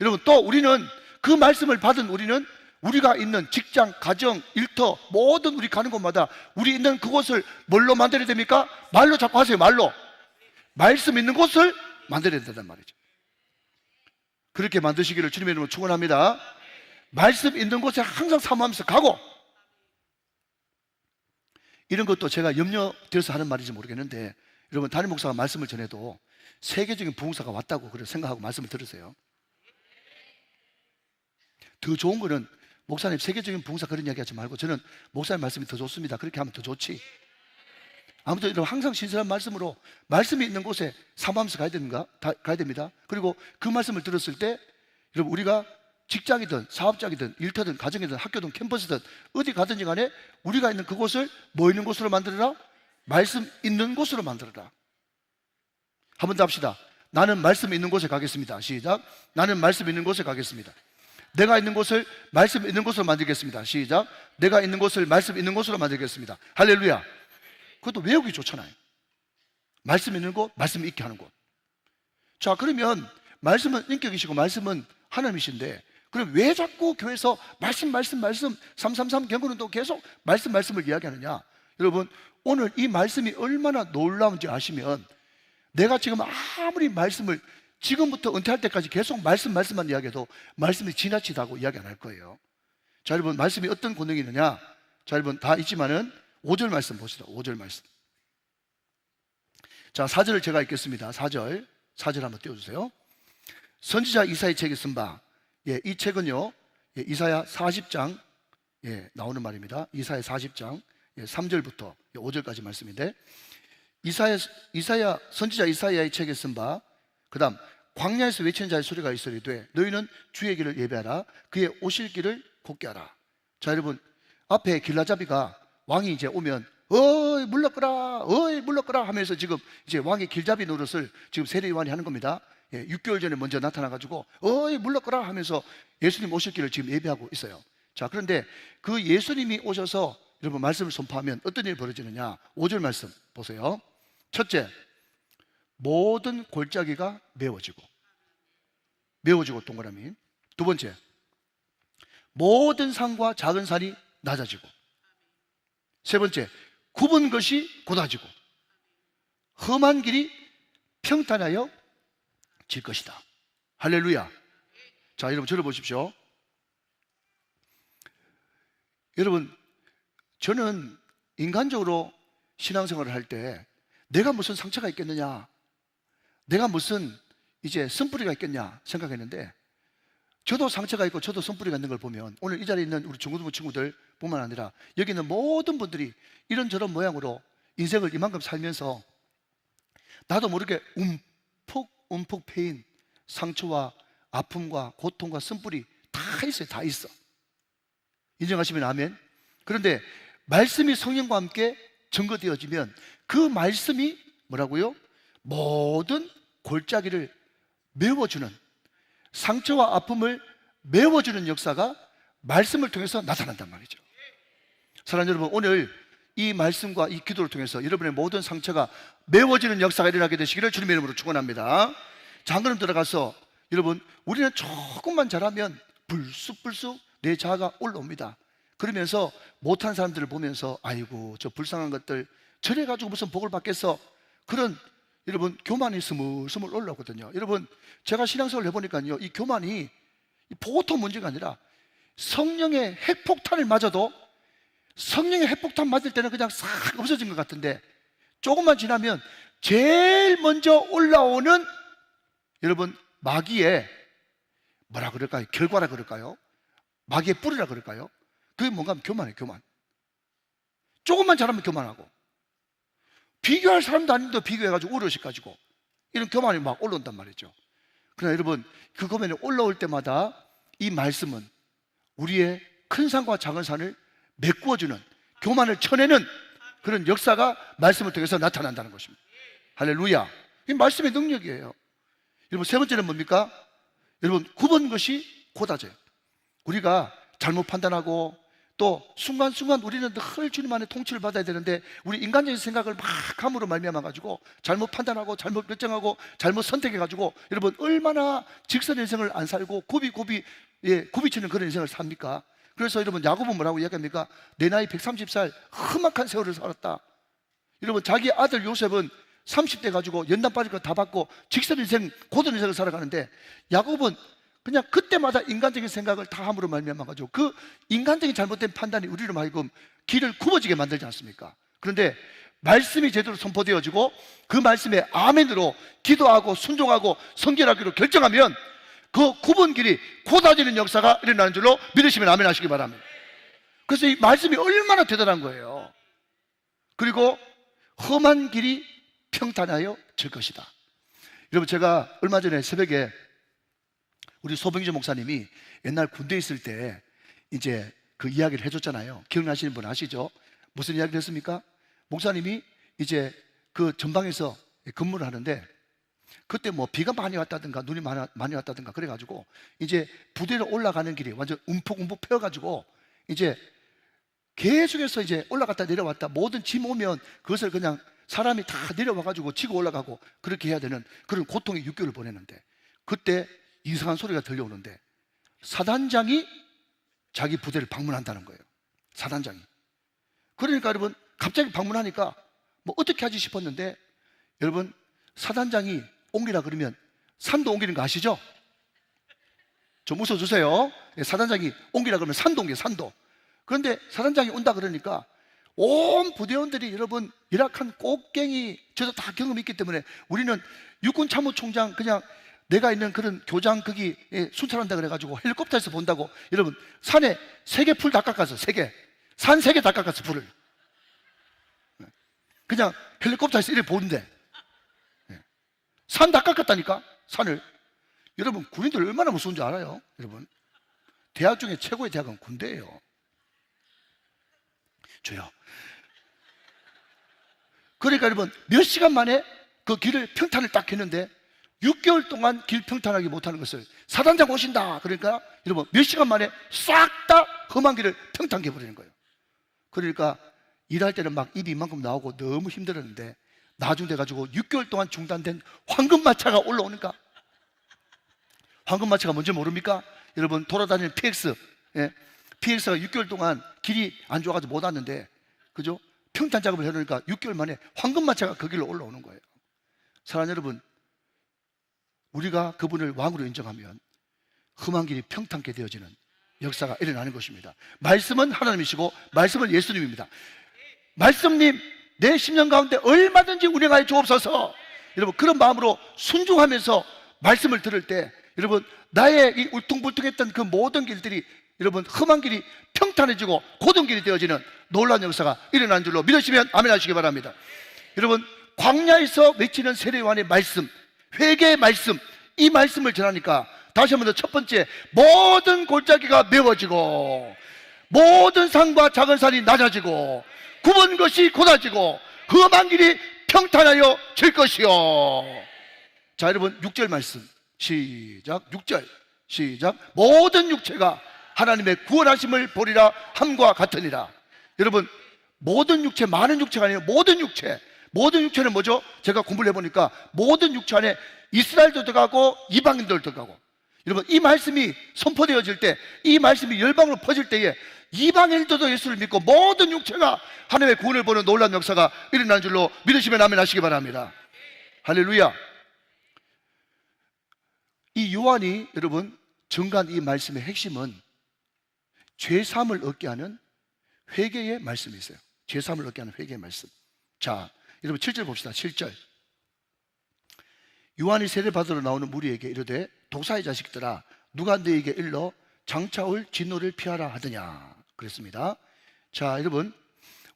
여러분 또 우리는 그 말씀을 받은 우리는 우리가 있는 직장, 가정, 일터 모든 우리 가는 곳마다 우리 있는 그곳을 뭘로 만들어야 됩니까? 말로 자꾸 하세요. 말로. 말씀 있는 곳을 만들어야 된단 말이죠. 그렇게 만드시기를 주님의 이름으로 축원합니다. 말씀 있는 곳에 항상 사모하면서 가고, 이런 것도 제가 염려되어서 하는 말인지 모르겠는데, 여러분 담임 목사가 말씀을 전해도 세계적인 부흥사가 왔다고 그렇게 생각하고 말씀을 들으세요. 더 좋은 거는 목사님 세계적인 부흥사 그런 이야기 하지 말고 저는 목사님 말씀이 더 좋습니다, 그렇게 하면 더 좋지. 아무튼 여러분 항상 신선한 말씀으로 말씀이 있는 곳에 사모하면서 가야 됩니다. 그리고 그 말씀을 들었을 때 여러분 우리가 직장이든 사업장이든 일터든 가정이든 학교든 캠퍼스든 어디 가든지 간에 우리가 있는 그곳을 뭐 있는 곳으로 만들어라? 말씀 있는 곳으로 만들어라. 한 번 더 합시다. 나는 말씀 있는 곳에 가겠습니다. 시작. 나는 말씀 있는 곳에 가겠습니다. 내가 있는 곳을 말씀 있는 곳으로 만들겠습니다. 시작. 내가 있는 곳을 말씀 있는 곳으로 만들겠습니다. 할렐루야. 그것도 외우기 좋잖아요. 말씀 있는 곳, 말씀 있게 하는 곳. 자, 그러면 말씀은 인격이시고 말씀은 하나님이신데, 그럼 왜 자꾸 교회에서 말씀 333 경건운동 계속 말씀을 이야기하느냐? 여러분 오늘 이 말씀이 얼마나 놀라운지 아시면 내가 지금 아무리 말씀을 지금부터 은퇴할 때까지 계속 말씀만 이야기해도 말씀이 지나치다고 이야기 안 할 거예요. 자, 여러분 말씀이 어떤 권능이 있느냐? 자, 여러분 다 있지만은 5절 말씀 봅시다. 5절 말씀. 자, 4절을 제가 읽겠습니다. 4절 한번 띄워주세요. 선지자 이사야 책에 쓴 바, 이 책은요, 이사야 40장 나오는 말입니다. 이사야 40장 3절부터 5절까지 말씀인데, 선지자 이사야의 책에 쓴 바, 그 다음 광야에서 외치는 자의 소리가 있으리되 너희는 주의 길을 예배하라, 그의 오실 길을 곧게 하라. 자, 여러분 앞에 길라잡이가 왕이 이제 오면 어이 물러거라 하면서 지금 이제 왕의 길잡이 노릇을 지금 세례요한이 하는 겁니다. 6개월 전에 먼저 나타나가지고 어이 물러거라 하면서 예수님 오실 길을 지금 예배하고 있어요. 자, 그런데 그 예수님이 오셔서 여러분 말씀을 선포하면 어떤 일이 벌어지느냐? 5절 말씀 보세요. 첫째, 모든 골짜기가 메워지고 동그라미. 두 번째, 모든 산과 작은 산이 낮아지고. 세 번째, 굽은 것이 곧아지고 험한 길이 평탄하여 질 것이다. 할렐루야. 자, 여러분 저를 보십시오. 여러분 저는 인간적으로 신앙생활을 할 때 내가 무슨 상처가 있겠느냐, 내가 무슨 이제 쓴뿌리가 있겠냐 생각했는데, 저도 상처가 있고 저도 손뿌리가 있는 걸 보면 오늘 이 자리에 있는 우리 중고등부 친구들 뿐만 아니라 여기 있는 모든 분들이 이런저런 모양으로 인생을 이만큼 살면서 나도 모르게 움푹 패인 상처와 아픔과 고통과 쓴뿌리 다 있어요. 다 있어. 인정하시면 아멘. 그런데 말씀이 성령과 함께 증거되어지면 그 말씀이 뭐라고요? 모든 골짜기를 메워주는, 상처와 아픔을 메워주는 역사가 말씀을 통해서 나타난단 말이죠. 사랑하는 여러분, 오늘 이 말씀과 이 기도를 통해서 여러분의 모든 상처가 메워지는 역사가 일어나게 되시기를 주님의 이름으로 축원합니다. 자, 한 걸음 들어가서 여러분, 우리는 조금만 잘하면 불쑥 내 자아가 올라옵니다. 그러면서 못한 사람들을 보면서 아이고 저 불쌍한 것들 저래 가지고 무슨 복을 받겠어, 그런 여러분 교만이 스물스물 올라오거든요. 여러분 제가 신앙생활을 해보니까요, 이 교만이 보통 문제가 아니라 성령의 핵폭탄을 맞아도, 성령의 핵폭탄 맞을 때는 그냥 싹 없어진 것 같은데 조금만 지나면 제일 먼저 올라오는 여러분 마귀의 뭐라 그럴까요? 결과라 그럴까요? 마귀의 뿌리라 그럴까요? 그게 뭔가 하면 교만이에요. 교만. 조금만 잘하면 교만하고, 비교할 사람도 아닌데 비교해가지고 우려식 가지고 이런 교만이 막 올라온단 말이죠. 그러나 여러분 그 교만이 올라올 때마다 이 말씀은 우리의 큰 산과 작은 산을 메꾸어주는, 교만을 쳐내는 그런 역사가 말씀을 통해서 나타난다는 것입니다. 할렐루야. 이 말씀의 능력이에요. 여러분 세 번째는 뭡니까? 여러분 굽은 것이 곧아져요. 우리가 잘못 판단하고 또 순간순간 우리는 늘 주님 안에 통치를 받아야 되는데 우리 인간적인 생각을 막 함으로 말미암아 가지고 잘못 판단하고 잘못 결정하고 잘못 선택해 가지고 여러분 얼마나 직선 인생을 안 살고 굽이치는 그런 인생을 삽니까? 그래서 여러분 야곱은 뭐라고 이야기합니까? 내 나이 130살 험악한 세월을 살았다. 여러분 자기 아들 요셉은 30대 가지고 연단 빠질 거 다 받고 직선 인생, 고든 인생을 살아가는데 야곱은 그냥 그때마다 인간적인 생각을 다 함으로 말미암아가지고 그 인간적인 잘못된 판단이 우리로 하여금 길을 굽어지게 만들지 않습니까? 그런데 말씀이 제대로 선포되어지고 그 말씀에 아멘으로 기도하고 순종하고 성결하기로 결정하면 그 굽은 길이 곧아지는 역사가 일어나는 줄로 믿으시면 아멘 하시기 바랍니다. 그래서 이 말씀이 얼마나 대단한 거예요. 그리고 험한 길이 평탄하여 질 것이다. 여러분, 제가 얼마 전에 새벽에 우리 소병재 목사님이 옛날 군대에 있을 때 이제 그 이야기를 해줬잖아요. 기억나시는 분 아시죠? 무슨 이야기를 했습니까? 목사님이 이제 그 전방에서 근무를 하는데 그때 뭐 비가 많이 왔다든가 눈이 많이 왔다든가 그래가지고 이제 부대로 올라가는 길이 완전 움푹움푹 패여가지고 이제 계속해서 이제 올라갔다 내려왔다 모든 짐 오면 그것을 그냥 사람이 다 내려와가지고 지고 올라가고 그렇게 해야 되는 그런 고통의 6개월을 보냈는데 그때 이상한 소리가 들려오는데 사단장이 자기 부대를 방문한다는 거예요. 사단장이. 그러니까 여러분 갑자기 방문하니까 뭐 어떻게 하지 싶었는데 여러분 사단장이 옮기라 그러면 산도 옮기는 거 아시죠? 좀 웃어주세요. 사단장이 옮기라 그러면 산도 옮겨요. 산도. 그런데 사단장이 온다 그러니까 온 부대원들이 여러분 열악한 꼭갱이 저도 다 경험이 있기 때문에 우리는 육군참모총장 그냥 내가 있는 그런 교장 거기 순찰한다 그래가지고 헬리콥터에서 본다고 여러분 산에 3개 풀 다 깎았어. 3개 산 3개 다 깎았어. 풀을 그냥 헬리콥터에서 이렇게 보는데 산 다 깎았다니까. 산을. 여러분 군인들 얼마나 무서운 줄 알아요? 여러분 대학 중에 최고의 대학은 군대예요. 줘요. 그러니까 여러분 몇 시간 만에 그 길을 평탄을 딱 했는데 6개월 동안 길 평탄하게 못하는 것을 사단장 오신다 그러니까 여러분 몇 시간 만에 싹 다 험한 길을 평탄케 해버리는 거예요. 그러니까 일할 때는 막 입이 이만큼 나오고 너무 힘들었는데 나중 돼가지고 6개월 동안 중단된 황금마차가 올라오니까 황금마차가 뭔지 모릅니까? 여러분 돌아다니는 PX PX가 6개월 동안 길이 안 좋아가지고 못 왔는데 그죠? 평탄 작업을 해놓으니까 6개월 만에 황금마차가 그 길로 올라오는 거예요. 사랑하는 여러분 우리가 그분을 왕으로 인정하면 험한 길이 평탄케 되어지는 역사가 일어나는 것입니다. 말씀은 하나님이시고 말씀은 예수님입니다. 말씀님 내 심령 가운데 얼마든지 운행하여 주옵소서. 여러분 그런 마음으로 순종하면서 말씀을 들을 때 여러분 나의 이 울퉁불퉁했던 그 모든 길들이 여러분 험한 길이 평탄해지고 고든 길이 되어지는 놀라운 역사가 일어난 줄로 믿으시면 아멘 하시기 바랍니다. 여러분 광야에서 외치는 세례요한의 말씀, 회개의 말씀, 이 말씀을 전하니까 다시 한번 더 첫 번째 모든 골짜기가 메워지고 모든 산과 작은 산이 낮아지고 굽은 것이 곧아지고 험한 길이 평탄하여 질 것이요. 자 여러분 6절 말씀 시작. 6절 시작. 모든 육체가 하나님의 구원하심을 보리라 함과 같으니라. 여러분 모든 육체, 많은 육체가 아니에요. 모든 육체. 모든 육체는 뭐죠? 제가 공부를 해보니까 모든 육체 안에 이스라엘도 들어가고 이방인도 들어가고 여러분 이 말씀이 선포되어질 때 이 말씀이 열방으로 퍼질 때에 이방인들도 예수를 믿고 모든 육체가 하나님의 구원을 보는 놀라운 역사가 일어나는 줄로 믿으시면 아멘 하시기 바랍니다. 할렐루야. 이 요한이 여러분 전간 이 말씀의 핵심은 죄사함을 얻게 하는 회개의 말씀이 있어요. 죄사함을 얻게 하는 회개의 말씀. 자 여러분 7절 봅시다. 7절 요한이 세례받으러 나오는 무리에게 이르되 독사의 자식들아 누가 너에게 일러 장차 올 진노를 피하라 하더냐 그랬습니다. 자 여러분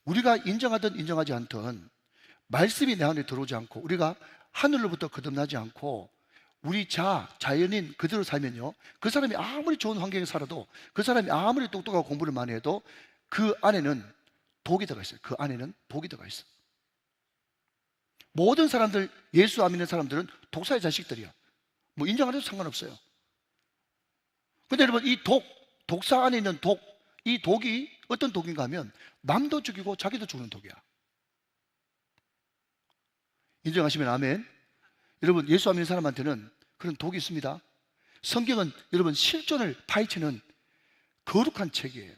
우리가 인정하든 인정하지 않든 말씀이 내 안에 들어오지 않고 우리가 하늘로부터 거듭나지 않고 우리 자연인 그대로 살면요 그 사람이 아무리 좋은 환경에 살아도 그 사람이 아무리 똑똑하고 공부를 많이 해도 그 안에는 독이 들어가 있어요. 그 안에는 독이 들어가 있어요. 모든 사람들 예수 안 믿는 사람들은 독사의 자식들이야. 뭐 인정 안 해도 상관없어요. 근데 여러분 이 독사 안에 있는 이 독이 어떤 독인가 하면 남도 죽이고 자기도 죽는 독이야. 인정하시면 아멘. 여러분 예수 안 믿는 사람한테는 그런 독이 있습니다. 성경은 여러분 실존을 파헤치는 거룩한 책이에요.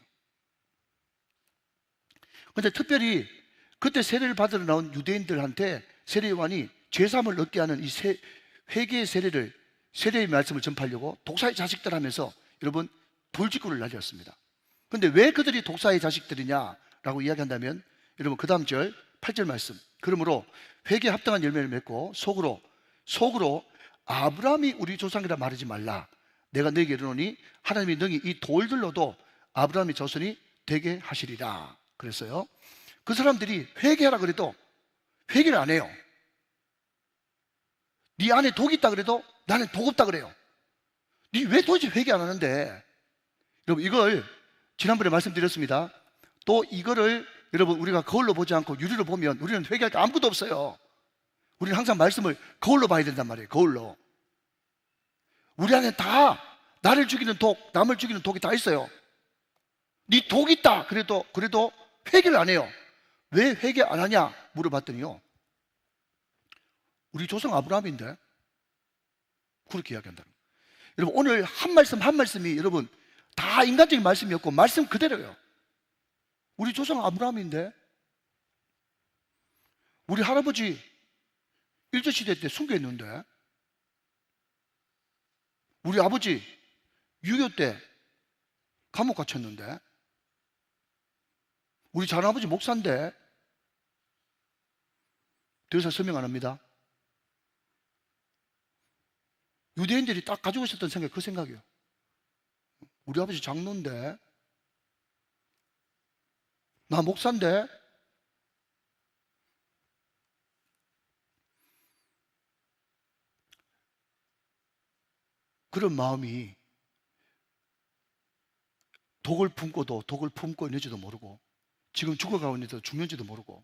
그런데 특별히 그때 세례를 받으러 나온 유대인들한테 세례요한이 죄사함을 얻게 하는 이 회개의 세례를 세례의 말씀을 전파하려고 독사의 자식들 하면서 여러분 돌직구를 날렸습니다. 그런데 왜 그들이 독사의 자식들이냐라고 이야기한다면 여러분 그 다음 절 8절 말씀, 그러므로 회개에 합당한 열매를 맺고 속으로 아브라함이 우리 조상이라 말하지 말라. 내가 너에게 이르노니 하나님이 능히 이 돌들로도 아브라함의 자손이 되게 하시리라 그랬어요. 그 사람들이 회개하라 그래도 회개를 안 해요. 네 안에 독이 있다 그래도 나는 독 없다 그래요. 네 왜 도대체 회개 안 하는데? 여러분 이걸 지난번에 말씀드렸습니다. 또 이거를 여러분 우리가 거울로 보지 않고 유리로 보면 우리는 회개할 게 아무것도 없어요. 우리는 항상 말씀을 거울로 봐야 된단 말이에요. 거울로. 우리 안에 다 나를 죽이는 독, 남을 죽이는 독이 다 있어요. 네 독 있다 그래도 회개를 안 해요. 왜 회개 안 하냐 물어봤더니요, 우리 조상 아브라함인데 그렇게 이야기한다는 거예요. 여러분 오늘 한 말씀이 여러분 다 인간적인 말씀이었고 말씀 그대로예요. 우리 조상 아브라함인데, 우리 할아버지 일제시대 때 순교했는데, 우리 아버지 6.25 때 감옥 갇혔는데, 우리 작은아버지 목사인데, 더 이상 설명 안 합니다. 유대인들이 딱 가지고 있었던 생각, 그 생각이에요. 우리 아버지 장로인데, 나 목사인데, 그런 마음이 독을 품고 있는지도 모르고 지금 죽어가고 있는데도 죽는지도 모르고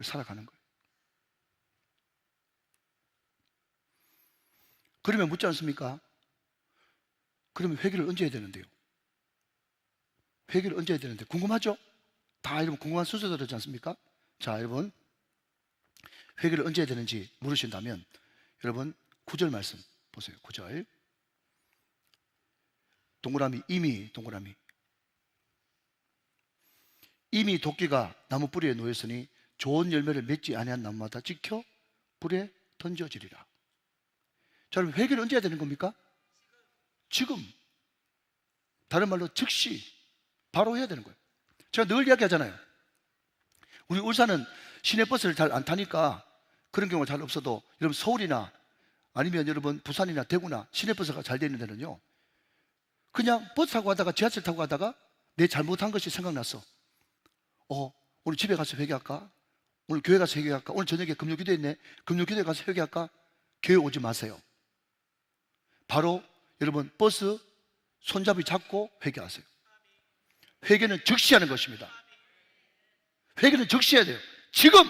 살아가는 거예요. 그러면 묻지 않습니까? 그러면 회개를 언제 해야 되는데요? 회개를 언제 해야 되는데 궁금하죠? 다 여러분 궁금한 순서대로지 않습니까? 자, 여러분 회개를 언제 해야 되는지 물으신다면 여러분 9절 말씀 보세요. 9절 동그라미, 이미 도끼가 나무 뿌리에 놓였으니 좋은 열매를 맺지 아니한 나무마다 찍혀 불에 던져지리라. 자, 여러분 회개를 언제 해야 되는 겁니까? 지금. 다른 말로 즉시 바로 해야 되는 거예요. 제가 늘 이야기하잖아요. 우리 울산은 시내버스를 잘 안 타니까 그런 경우가 잘 없어도 여러분 서울이나 아니면 여러분 부산이나 대구나 시내버스가 잘 되는 데는요, 그냥 버스 타고 가다가 지하철 타고 가다가 내 잘못한 것이 생각났어. 오늘 집에 가서 회개할까? 오늘 교회 가서 회개할까? 오늘 저녁에 금요기도 있네. 금요기도에 가서 회개할까? 교회 오지 마세요. 바로 여러분 버스 손잡이 잡고 회개하세요. 회개는 즉시 하는 것입니다. 회개는 즉시 해야 돼요. 지금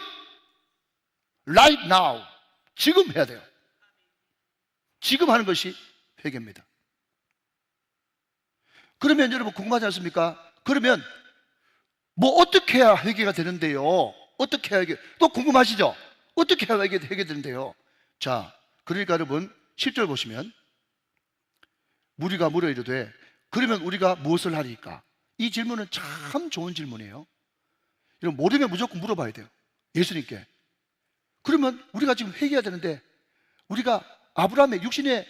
right now, 지금 해야 돼요. 지금 하는 것이 회개입니다. 그러면 여러분 궁금하지 않습니까? 그러면 뭐 어떻게 해야 회개가 되는데요? 어떻게 해야 회개? 또 궁금하시죠? 어떻게 해야 회개되는데요? 자, 그러니까 여러분 10절 보시면 무리가 물어 이르되 그러면 우리가 무엇을 하리까? 이 질문은 참 좋은 질문이에요. 여러분 모르면 무조건 물어봐야 돼요. 예수님께. 그러면 우리가 지금 회개해야 되는데, 우리가 아브라함의 육신의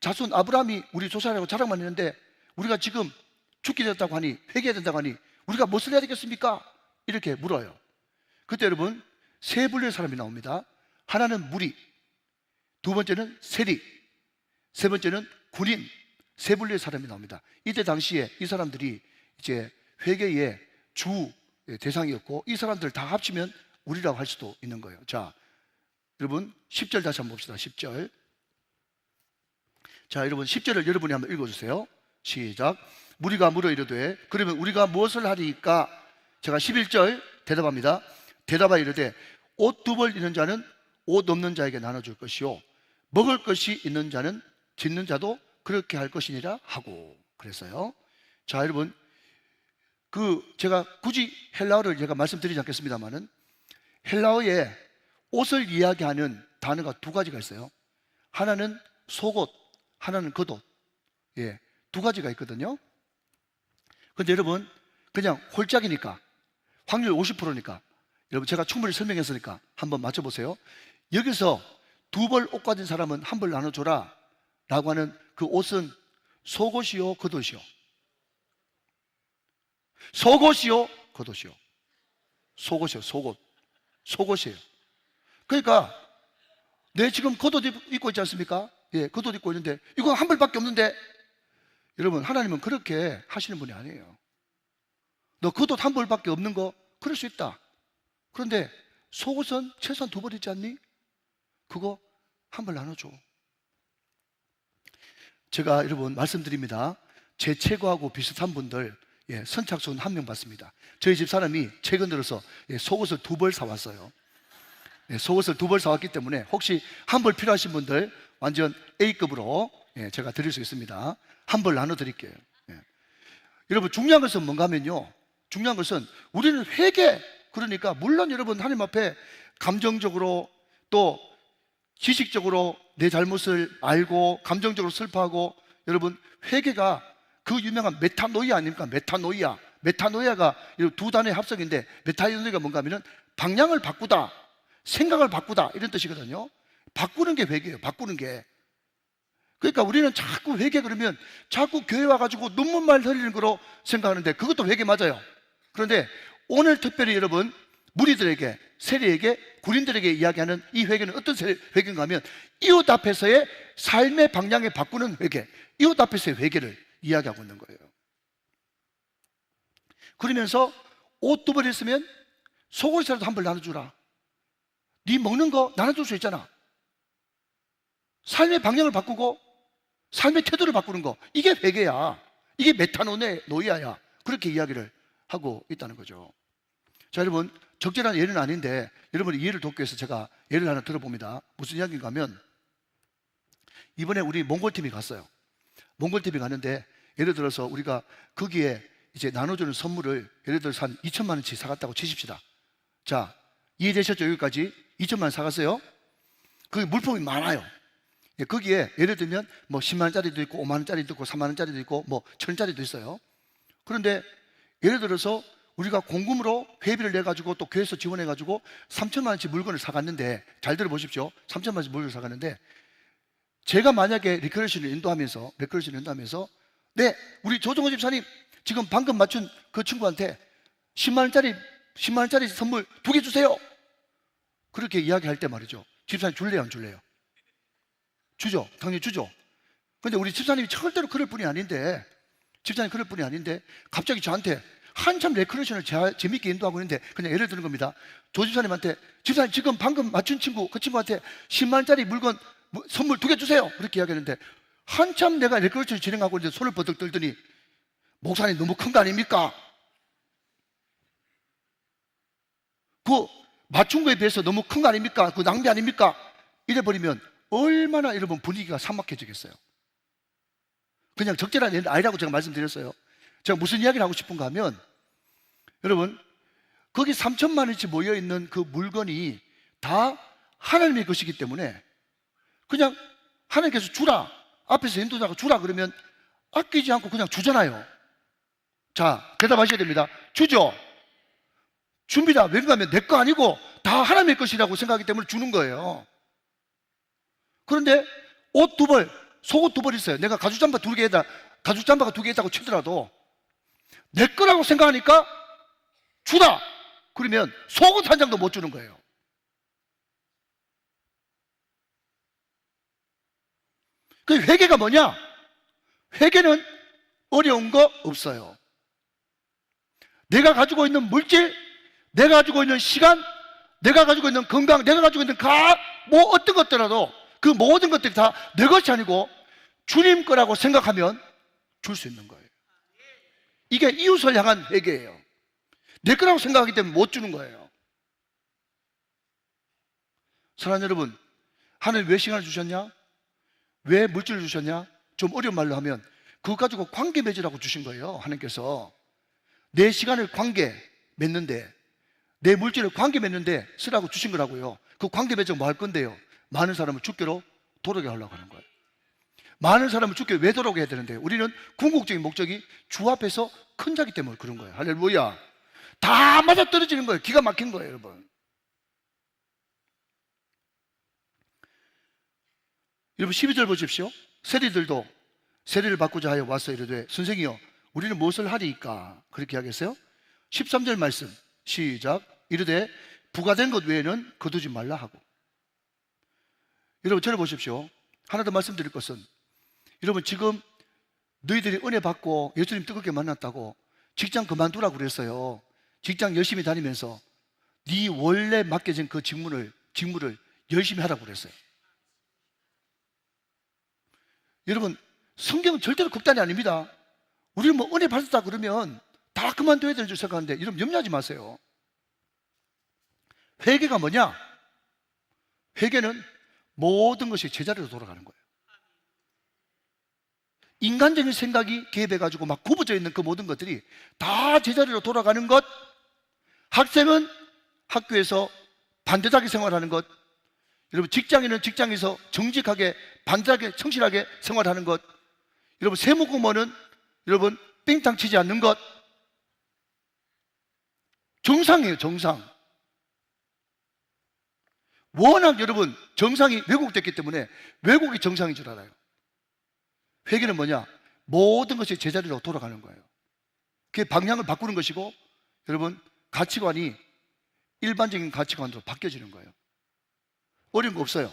자손 아브라함이 우리 조상이라고 자랑만 했는데 우리가 지금 죽게 됐다고 하니, 회개해야 된다고 하니 우리가 무엇을 해야 되겠습니까? 이렇게 물어요. 그때 여러분 세 분류의 사람이 나옵니다. 하나는 무리, 두 번째는 세리, 세 번째는 군인, 세 분류의 사람이 나옵니다. 이때 당시에 이 사람들이 이제 회개의 주 대상이었고, 이 사람들 다 합치면 우리라고 할 수도 있는 거예요. 자, 여러분 10절 다시 한번 봅시다. 10절. 자, 여러분 10절을 여러분이 한번 읽어주세요. 시작. 무리가 물어 이르되 그러면 우리가 무엇을 하리까? 제가 11절 대답합니다. 대답하여 이르되 옷 두 벌 있는 자는 옷 없는 자에게 나눠줄 것이요 먹을 것이 있는 자는 짓는 자도 그렇게 할 것이니라 하고 그랬어요. 자, 여러분 제가 굳이 헬라어를 제가 말씀드리지 않겠습니다만은 헬라어에 옷을 이야기하는 단어가 두 가지가 있어요. 하나는 속옷, 하나는 겉옷. 예, 두 가지가 있거든요. 근데 여러분 그냥 홀짝이니까, 확률 50%니까 여러분 제가 충분히 설명했으니까 한번 맞춰보세요. 여기서 두 벌 옷 가진 사람은 한 벌 나눠줘라, 라고 하는 그 옷은 속옷이요, 겉옷이요? 속옷이요, 겉옷이요? 속옷이요, 속옷. 속옷이에요. 그러니까 내 지금 겉옷 입고 있지 않습니까? 예, 겉옷 입고 있는데 이거 한 벌밖에 없는데, 여러분, 하나님은 그렇게 하시는 분이 아니에요. 너 겉옷 한 벌밖에 없는 거 그럴 수 있다. 그런데 속옷은 최소한 두 벌 있지 않니? 그거 한 벌 나눠줘. 제가 여러분 말씀드립니다. 제 최고하고 비슷한 분들, 예, 선착순 한 명 받습니다. 저희 집 사람이 최근 들어서 속옷을 두 벌 사왔어요. 예, 속옷을 두 벌 사왔기 때문에 혹시 한 벌 필요하신 분들 완전 A급으로, 예, 제가 드릴 수 있습니다. 한 벌 나눠 드릴게요. 예. 여러분, 중요한 것은 뭔가 하면요, 중요한 것은 우리는 회개, 그러니까 물론 여러분 하나님 앞에 감정적으로 또 지식적으로 내 잘못을 알고 감정적으로 슬퍼하고, 여러분 회개가 그 유명한 메타노이아 아닙니까? 메타노이아가 두 단어의 합성인데, 메타노이아가 뭔가 하면은 방향을 바꾸다, 생각을 바꾸다, 이런 뜻이거든요. 바꾸는 게 회개예요. 바꾸는 게. 그러니까 우리는 자꾸 회개 그러면 자꾸 교회 와가지고 눈물만 흘리는 거로 생각하는데 그것도 회개 맞아요. 그런데 오늘 특별히 여러분 무리들에게, 세리에게, 군인들에게 이야기하는 이 회개는 어떤 회개인가 하면 이웃 앞에서의 삶의 방향을 바꾸는 회개, 이웃 앞에서의 회개를 이야기하고 있는 거예요. 그러면서 옷 두 벌 있으면 속옷이라도 한 벌 나눠주라. 네 먹는 거 나눠줄 수 있잖아. 삶의 방향을 바꾸고 삶의 태도를 바꾸는 거, 이게 회개야. 이게 메타노이아야. 그렇게 이야기를 하고 있다는 거죠. 자, 여러분, 적절한 예는 아닌데 여러분의 이해를 돕기 위해서 제가 예를 하나 들어봅니다. 무슨 이야기인가 하면, 이번에 우리 몽골팀이 갔어요. 몽골팀이 갔는데 예를 들어서 우리가 거기에 이제 나눠주는 선물을 예를 들어서 한 2천만 원치 사갔다고 치십시다. 자, 이해되셨죠? 여기까지 2천만 원 사갔어요. 거기 물품이 많아요. 예, 거기에 예를 들면 뭐 10만 원짜리도 있고 5만 원짜리도 있고 3만 원짜리도 있고 뭐 1,000원짜리도 있어요. 그런데 예를 들어서 우리가 공금으로 회비를 내가지고 또 교회에서 지원해가지고 3천만 원치 물건을 사갔는데, 잘 들어보십시오. 3천만 원치 물건을 사갔는데, 제가 만약에 리크레이션을 인도하면서 네, 우리 조정호 집사님 지금 방금 맞춘 그 친구한테 10만 원짜리 선물 2개 주세요. 그렇게 이야기할 때 말이죠, 집사님 줄래요, 안 줄래요? 주죠. 당연히 주죠. 근데 우리 집사님이 절대로 그럴 분이 아닌데, 갑자기 저한테 한참 레크레이션을 재밌게 인도하고 있는데, 그냥 예를 드는 겁니다. 조 집사님한테, 집사님 지금 방금 맞춘 친구, 그 친구한테 10만 원짜리 물건 선물 2개 주세요. 그렇게 이야기하는데, 한참 내가 레크레이션을 진행하고 있는데 손을 버덕 떨더니, 목사님 너무 큰 거 아닙니까? 그 맞춘 거에 비해서 너무 큰 거 아닙니까? 그 낭비 아닙니까? 이래버리면 얼마나 여러분 분위기가 삭막해지겠어요. 그냥 적절한 예는 아니라고 제가 말씀드렸어요. 제가 무슨 이야기를 하고 싶은가 하면, 여러분 거기 3천만 원치 모여있는 그 물건이 다 하나님의 것이기 때문에 그냥 하나님께서 주라, 앞에서 인도자가 주라 그러면 아끼지 않고 그냥 주잖아요. 자, 대답하셔야 됩니다. 주죠. 줍니다. 왜 그러냐면 내 거 아니고 다 하나님의 것이라고 생각하기 때문에 주는 거예요. 그런데 옷 두 벌, 속옷 두 벌 있어요. 내가 가죽 잠바가 2개 있다고 치더라도 내 거라고 생각하니까 주다 그러면 속옷 한 장도 못 주는 거예요. 그 회개가 뭐냐? 회개는 어려운 거 없어요. 내가 가지고 있는 물질, 내가 가지고 있는 시간, 내가 가지고 있는 건강, 내가 가지고 있는 뭐 어떤 것들라도 그 모든 것들이 다 내 것이 아니고 주님 거라고 생각하면 줄 수 있는 거예요. 이게 이웃을 향한 회개예요. 내 거라고 생각하기 때문에 못 주는 거예요. 사랑하는 여러분, 하나님 왜 시간을 주셨냐? 왜 물질을 주셨냐? 좀 어려운 말로 하면 그거 가지고 관계 맺으라고 주신 거예요. 하나님께서 내 시간을 관계 맺는데, 내 물질을 관계 맺는데 쓰라고 주신 거라고요. 그 관계 맺으면 뭐 할 건데요? 많은 사람을 주께로 돌아오게 하려고 하는 거예요. 많은 사람을 주께 왜 돌아오게 해야 되는데, 우리는 궁극적인 목적이 주 앞에서 큰 자기 때문에 그런 거예요. 할렐루야. 다 맞아 떨어지는 거예요. 기가 막힌 거예요, 여러분. 여러분 12절 보십시오. 세리들도 세리를 받고자 하여 와서 이르되 선생이여 우리는 무엇을 하리이까? 그렇게 하겠어요? 13절 말씀 시작. 이르되 부과된 것 외에는 거두지 말라 하고. 여러분 저를 보십시오. 하나 더 말씀드릴 것은, 여러분 지금 너희들이 은혜 받고 예수님 뜨겁게 만났다고 직장 그만두라고 그랬어요. 직장 열심히 다니면서 네 원래 맡겨진 그 직무를 열심히 하라고 그랬어요. 여러분 성경은 절대로 극단이 아닙니다. 우리는 뭐 은혜 받았다 그러면 다 그만둬야 되는 줄 생각하는데, 여러분 염려하지 마세요. 회개가 뭐냐? 회개는 모든 것이 제자리로 돌아가는 거예요. 인간적인 생각이 개입해가지고 막 굽어져 있는 그 모든 것들이 다 제자리로 돌아가는 것. 학생은 학교에서 반듯하게 생활하는 것. 여러분 직장인은 직장에서 정직하게 반듯하게 성실하게 생활하는 것. 여러분 세무공무원은 여러분 뺑탕 치지 않는 것. 정상이에요, 정상. 워낙 여러분 정상이 왜곡됐기 때문에 왜곡이 정상인 줄 알아요. 회개는 뭐냐? 모든 것이 제자리로 돌아가는 거예요. 그게 방향을 바꾸는 것이고, 여러분 가치관이 일반적인 가치관으로 바뀌어지는 거예요. 어려운 거 없어요.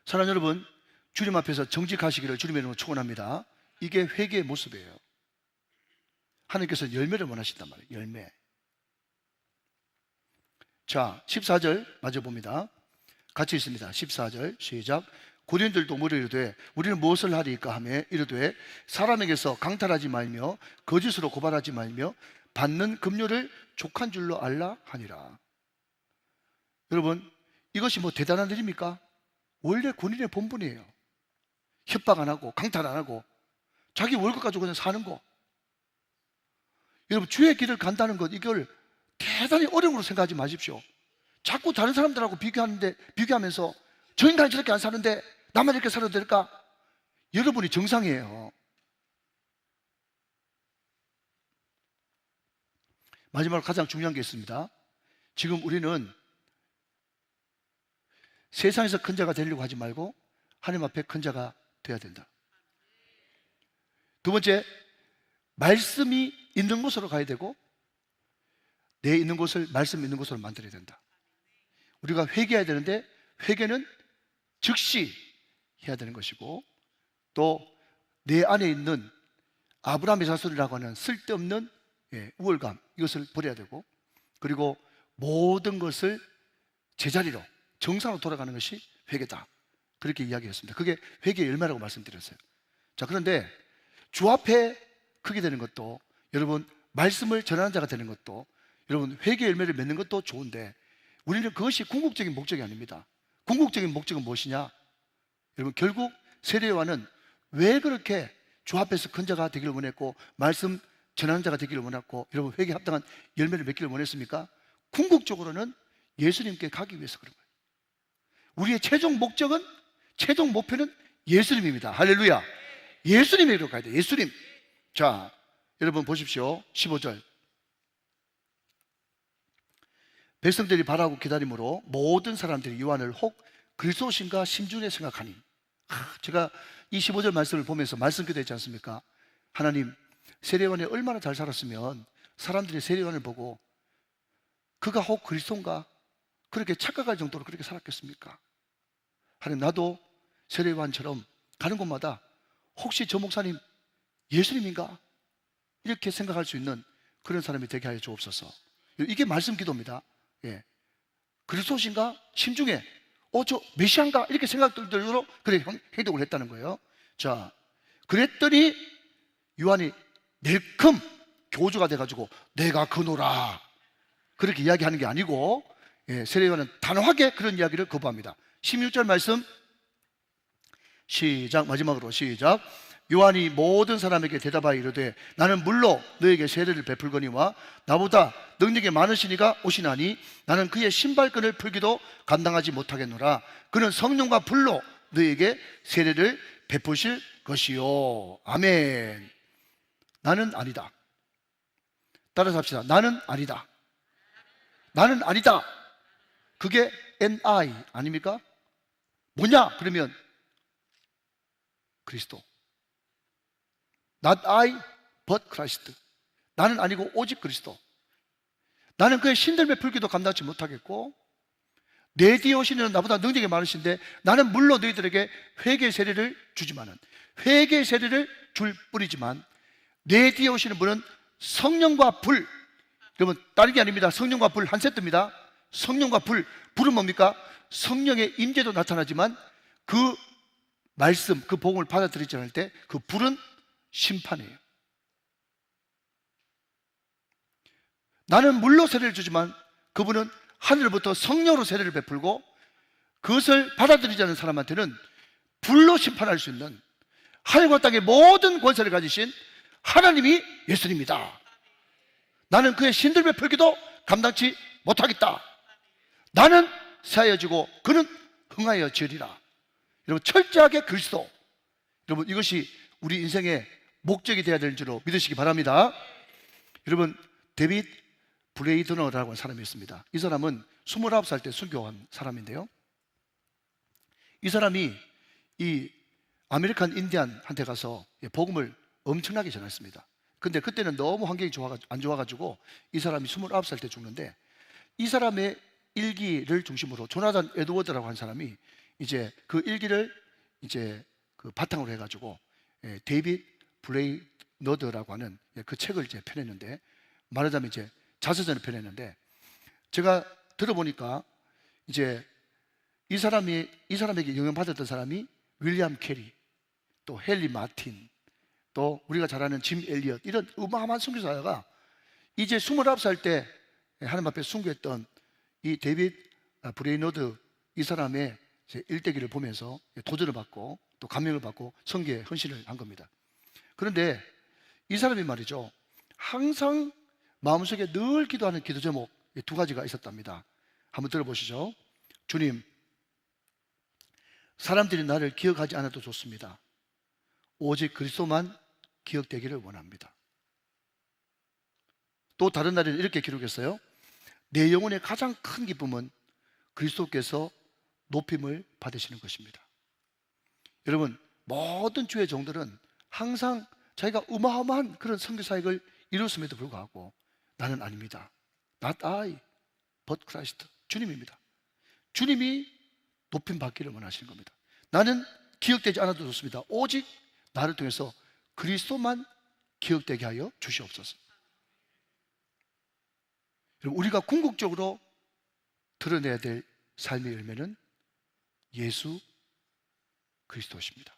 사랑하는 여러분, 주님 앞에서 정직하시기를 주님의 이름으로 축원합니다. 이게 회개의 모습이에요. 하나님께서 열매를 원하신단 말이에요. 열매. 자, 14절 마저 봅니다. 같이 있습니다. 14절 시작. 고린들도 물으되 우리는 무엇을 하리까 하며 이르되 사람에게서 강탈하지 말며 거짓으로 고발하지 말며 받는 급료를 족한 줄로 알라 하니라. 여러분 이것이 뭐 대단한 일입니까? 원래 군인의 본분이에요. 협박 안 하고 강탈 안 하고 자기 월급 가지고 그냥 사는 거. 여러분 주의 길을 간다는 것, 이걸 대단히 어려운 걸로 생각하지 마십시오. 자꾸 다른 사람들하고 비교하면서 저 인간이 저렇게 안 사는데 나만 이렇게 살아도 될까? 여러분이 정상이에요. 마지막으로 가장 중요한 게 있습니다. 지금 우리는 세상에서 큰 자가 되려고 하지 말고 하나님 앞에 큰 자가 돼야 된다. 두 번째, 말씀이 있는 곳으로 가야 되고 내 있는 곳을 말씀 있는 곳으로 만들어야 된다. 우리가 회개해야 되는데 회개는 즉시 해야 되는 것이고, 또 내 안에 있는 아브라함의 자손이라고 하는 쓸데없는 우월감, 이것을 버려야 되고, 그리고 모든 것을 제자리로 정상으로 돌아가는 것이 회개다. 그렇게 이야기했습니다. 그게 회개의 열매라고 말씀드렸어요. 자, 그런데 주 앞에 크게 되는 것도, 여러분 말씀을 전하는 자가 되는 것도, 여러분 회개의 열매를 맺는 것도 좋은데 우리는 그것이 궁극적인 목적이 아닙니다. 궁극적인 목적은 무엇이냐? 여러분 결국 세례요한은 왜 그렇게 주 앞에서 큰 자가 되기를 원했고 말씀 전하는 자가 되기를 원했고 여러분 회개에 합당한 열매를 맺기를 원했습니까? 궁극적으로는 예수님께 가기 위해서 그런 거예요. 우리의 최종 목적은, 최종 목표는 예수님입니다. 할렐루야. 예수님에게로 가야 돼요. 예수님. 자, 여러분 보십시오. 15절. 백성들이 바라고 기다림으로 모든 사람들이 요한을 혹 그리스도신가 심중에 생각하니. 제가 이 15절 말씀을 보면서 말씀 기도했지 않습니까? 하나님, 세례요한이 얼마나 잘 살았으면 사람들이 세례요한을 보고 그가 혹 그리스도인가 그렇게 착각할 정도로 그렇게 살았겠습니까? 하나님, 나도 세례요한처럼 가는 곳마다 혹시 저 목사님 예수님인가 이렇게 생각할 수 있는 그런 사람이 되게 하여 주옵소서. 이게 말씀 기도입니다. 예. 그리스도신가 심중에 저 메시아인가 이렇게 생각들 들도록 그래 행동을 했다는 거예요. 자, 그랬더니 요한이 내큼 교주가 돼가지고 내가 그노라 그렇게 이야기하는 게 아니고, 세례요한은 단호하게 그런 이야기를 거부합니다. 16절 말씀 시작. 마지막으로 시작. 요한이 모든 사람에게 대답하여 이르되 나는 물로 너에게 세례를 베풀거니와 나보다 능력이 많으시니가 오시나니 나는 그의 신발끈을 풀기도 감당하지 못하겠노라. 그는 성령과 불로 너에게 세례를 베푸실 것이요. 아멘. 나는 아니다. 따라서 합시다. 나는 아니다. 나는 아니다. 그게 NI 아닙니까? 뭐냐? 그러면 그리스도. Not I, but Christ. 나는 아니고 오직 그리스도. 나는 그의 신들 베풀기도 감당치 못하겠고, 내 뒤에 오시는 나보다 능력이 많으신데 나는 물론 너희들에게 회개의 세례를 주지만은, 회개의 세례를 줄 뿐이지만 내 뒤에 오시는 분은 성령과 불. 그러면 다른 게 아닙니다. 성령과 불 한 세트입니다. 성령과 불. 불은 뭡니까? 성령의 임재도 나타나지만 그 말씀, 그 복음을 받아들이지 않을 때 그 불은 심판이에요. 나는 물로 세례를 주지만 그분은 하늘로부터 성령으로 세례를 베풀고, 그것을 받아들이지 않는 사람한테는 불로 심판할 수 있는 하늘과 땅의 모든 권세를 가지신 하나님이 예수님이다. 나는 그의 신들 베풀기도 감당치 못하겠다. 나는 새하여지고 그는 흥하여지리라. 여러분, 철저하게 그리스도. 여러분, 이것이 우리 인생의 목적이 되어야 되는 줄로 믿으시기 바랍니다. 여러분, 데빗 브레이드너라고 하는 사람이 있습니다. 이 사람은 29살 때 순교한 사람인데요, 이 사람이 이 아메리칸 인디안한테 가서 복음을 엄청나게 전했습니다. 근데 그때는 너무 환경이 안 좋아가지고 이 사람이 29살 때 죽는데, 이 사람의 일기를 중심으로 조나단 에드워드라고 하는 사람이 이제 그 일기를 이제 그 바탕으로 해가지고 데이빗 브레이너드라고 하는 그 책을 이제 펴냈는데, 말하자면 이제 자서전을 펴냈는데, 제가 들어보니까 이제 이 사람에게 영향받았던 사람이 윌리엄 캐리, 또 헨리 마틴, 또 우리가 잘 아는 짐 엘리엇, 이런 어마어마한 선교사가 이제 29살 때 하나님 앞에 순교했던 이 데이빗 브레이너드, 이 사람의 일대기를 보면서 도전을 받고 또 감명을 받고 선교에 헌신을 한 겁니다. 그런데 이 사람이 말이죠, 항상 마음속에 늘 기도하는 기도 제목 2가지가 있었답니다. 한번 들어보시죠. 주님, 사람들이 나를 기억하지 않아도 좋습니다. 오직 그리스도만 기억되기를 원합니다. 또 다른 날에는 이렇게 기록했어요. 내 영혼의 가장 큰 기쁨은 그리스도께서 높임을 받으시는 것입니다. 여러분, 모든 주의 종들은 항상 자기가 어마어마한 그런 선교사역을 이뤘음에도 불구하고 나는 아닙니다. Not I, but Christ. 주님입니다. 주님이 높임 받기를 원하시는 겁니다. 나는 기억되지 않아도 좋습니다. 오직 나를 통해서 그리스도만 기억되게 하여 주시옵소서. 우리가 궁극적으로 드러내야 될 삶의 열매는 예수 그리스도십니다.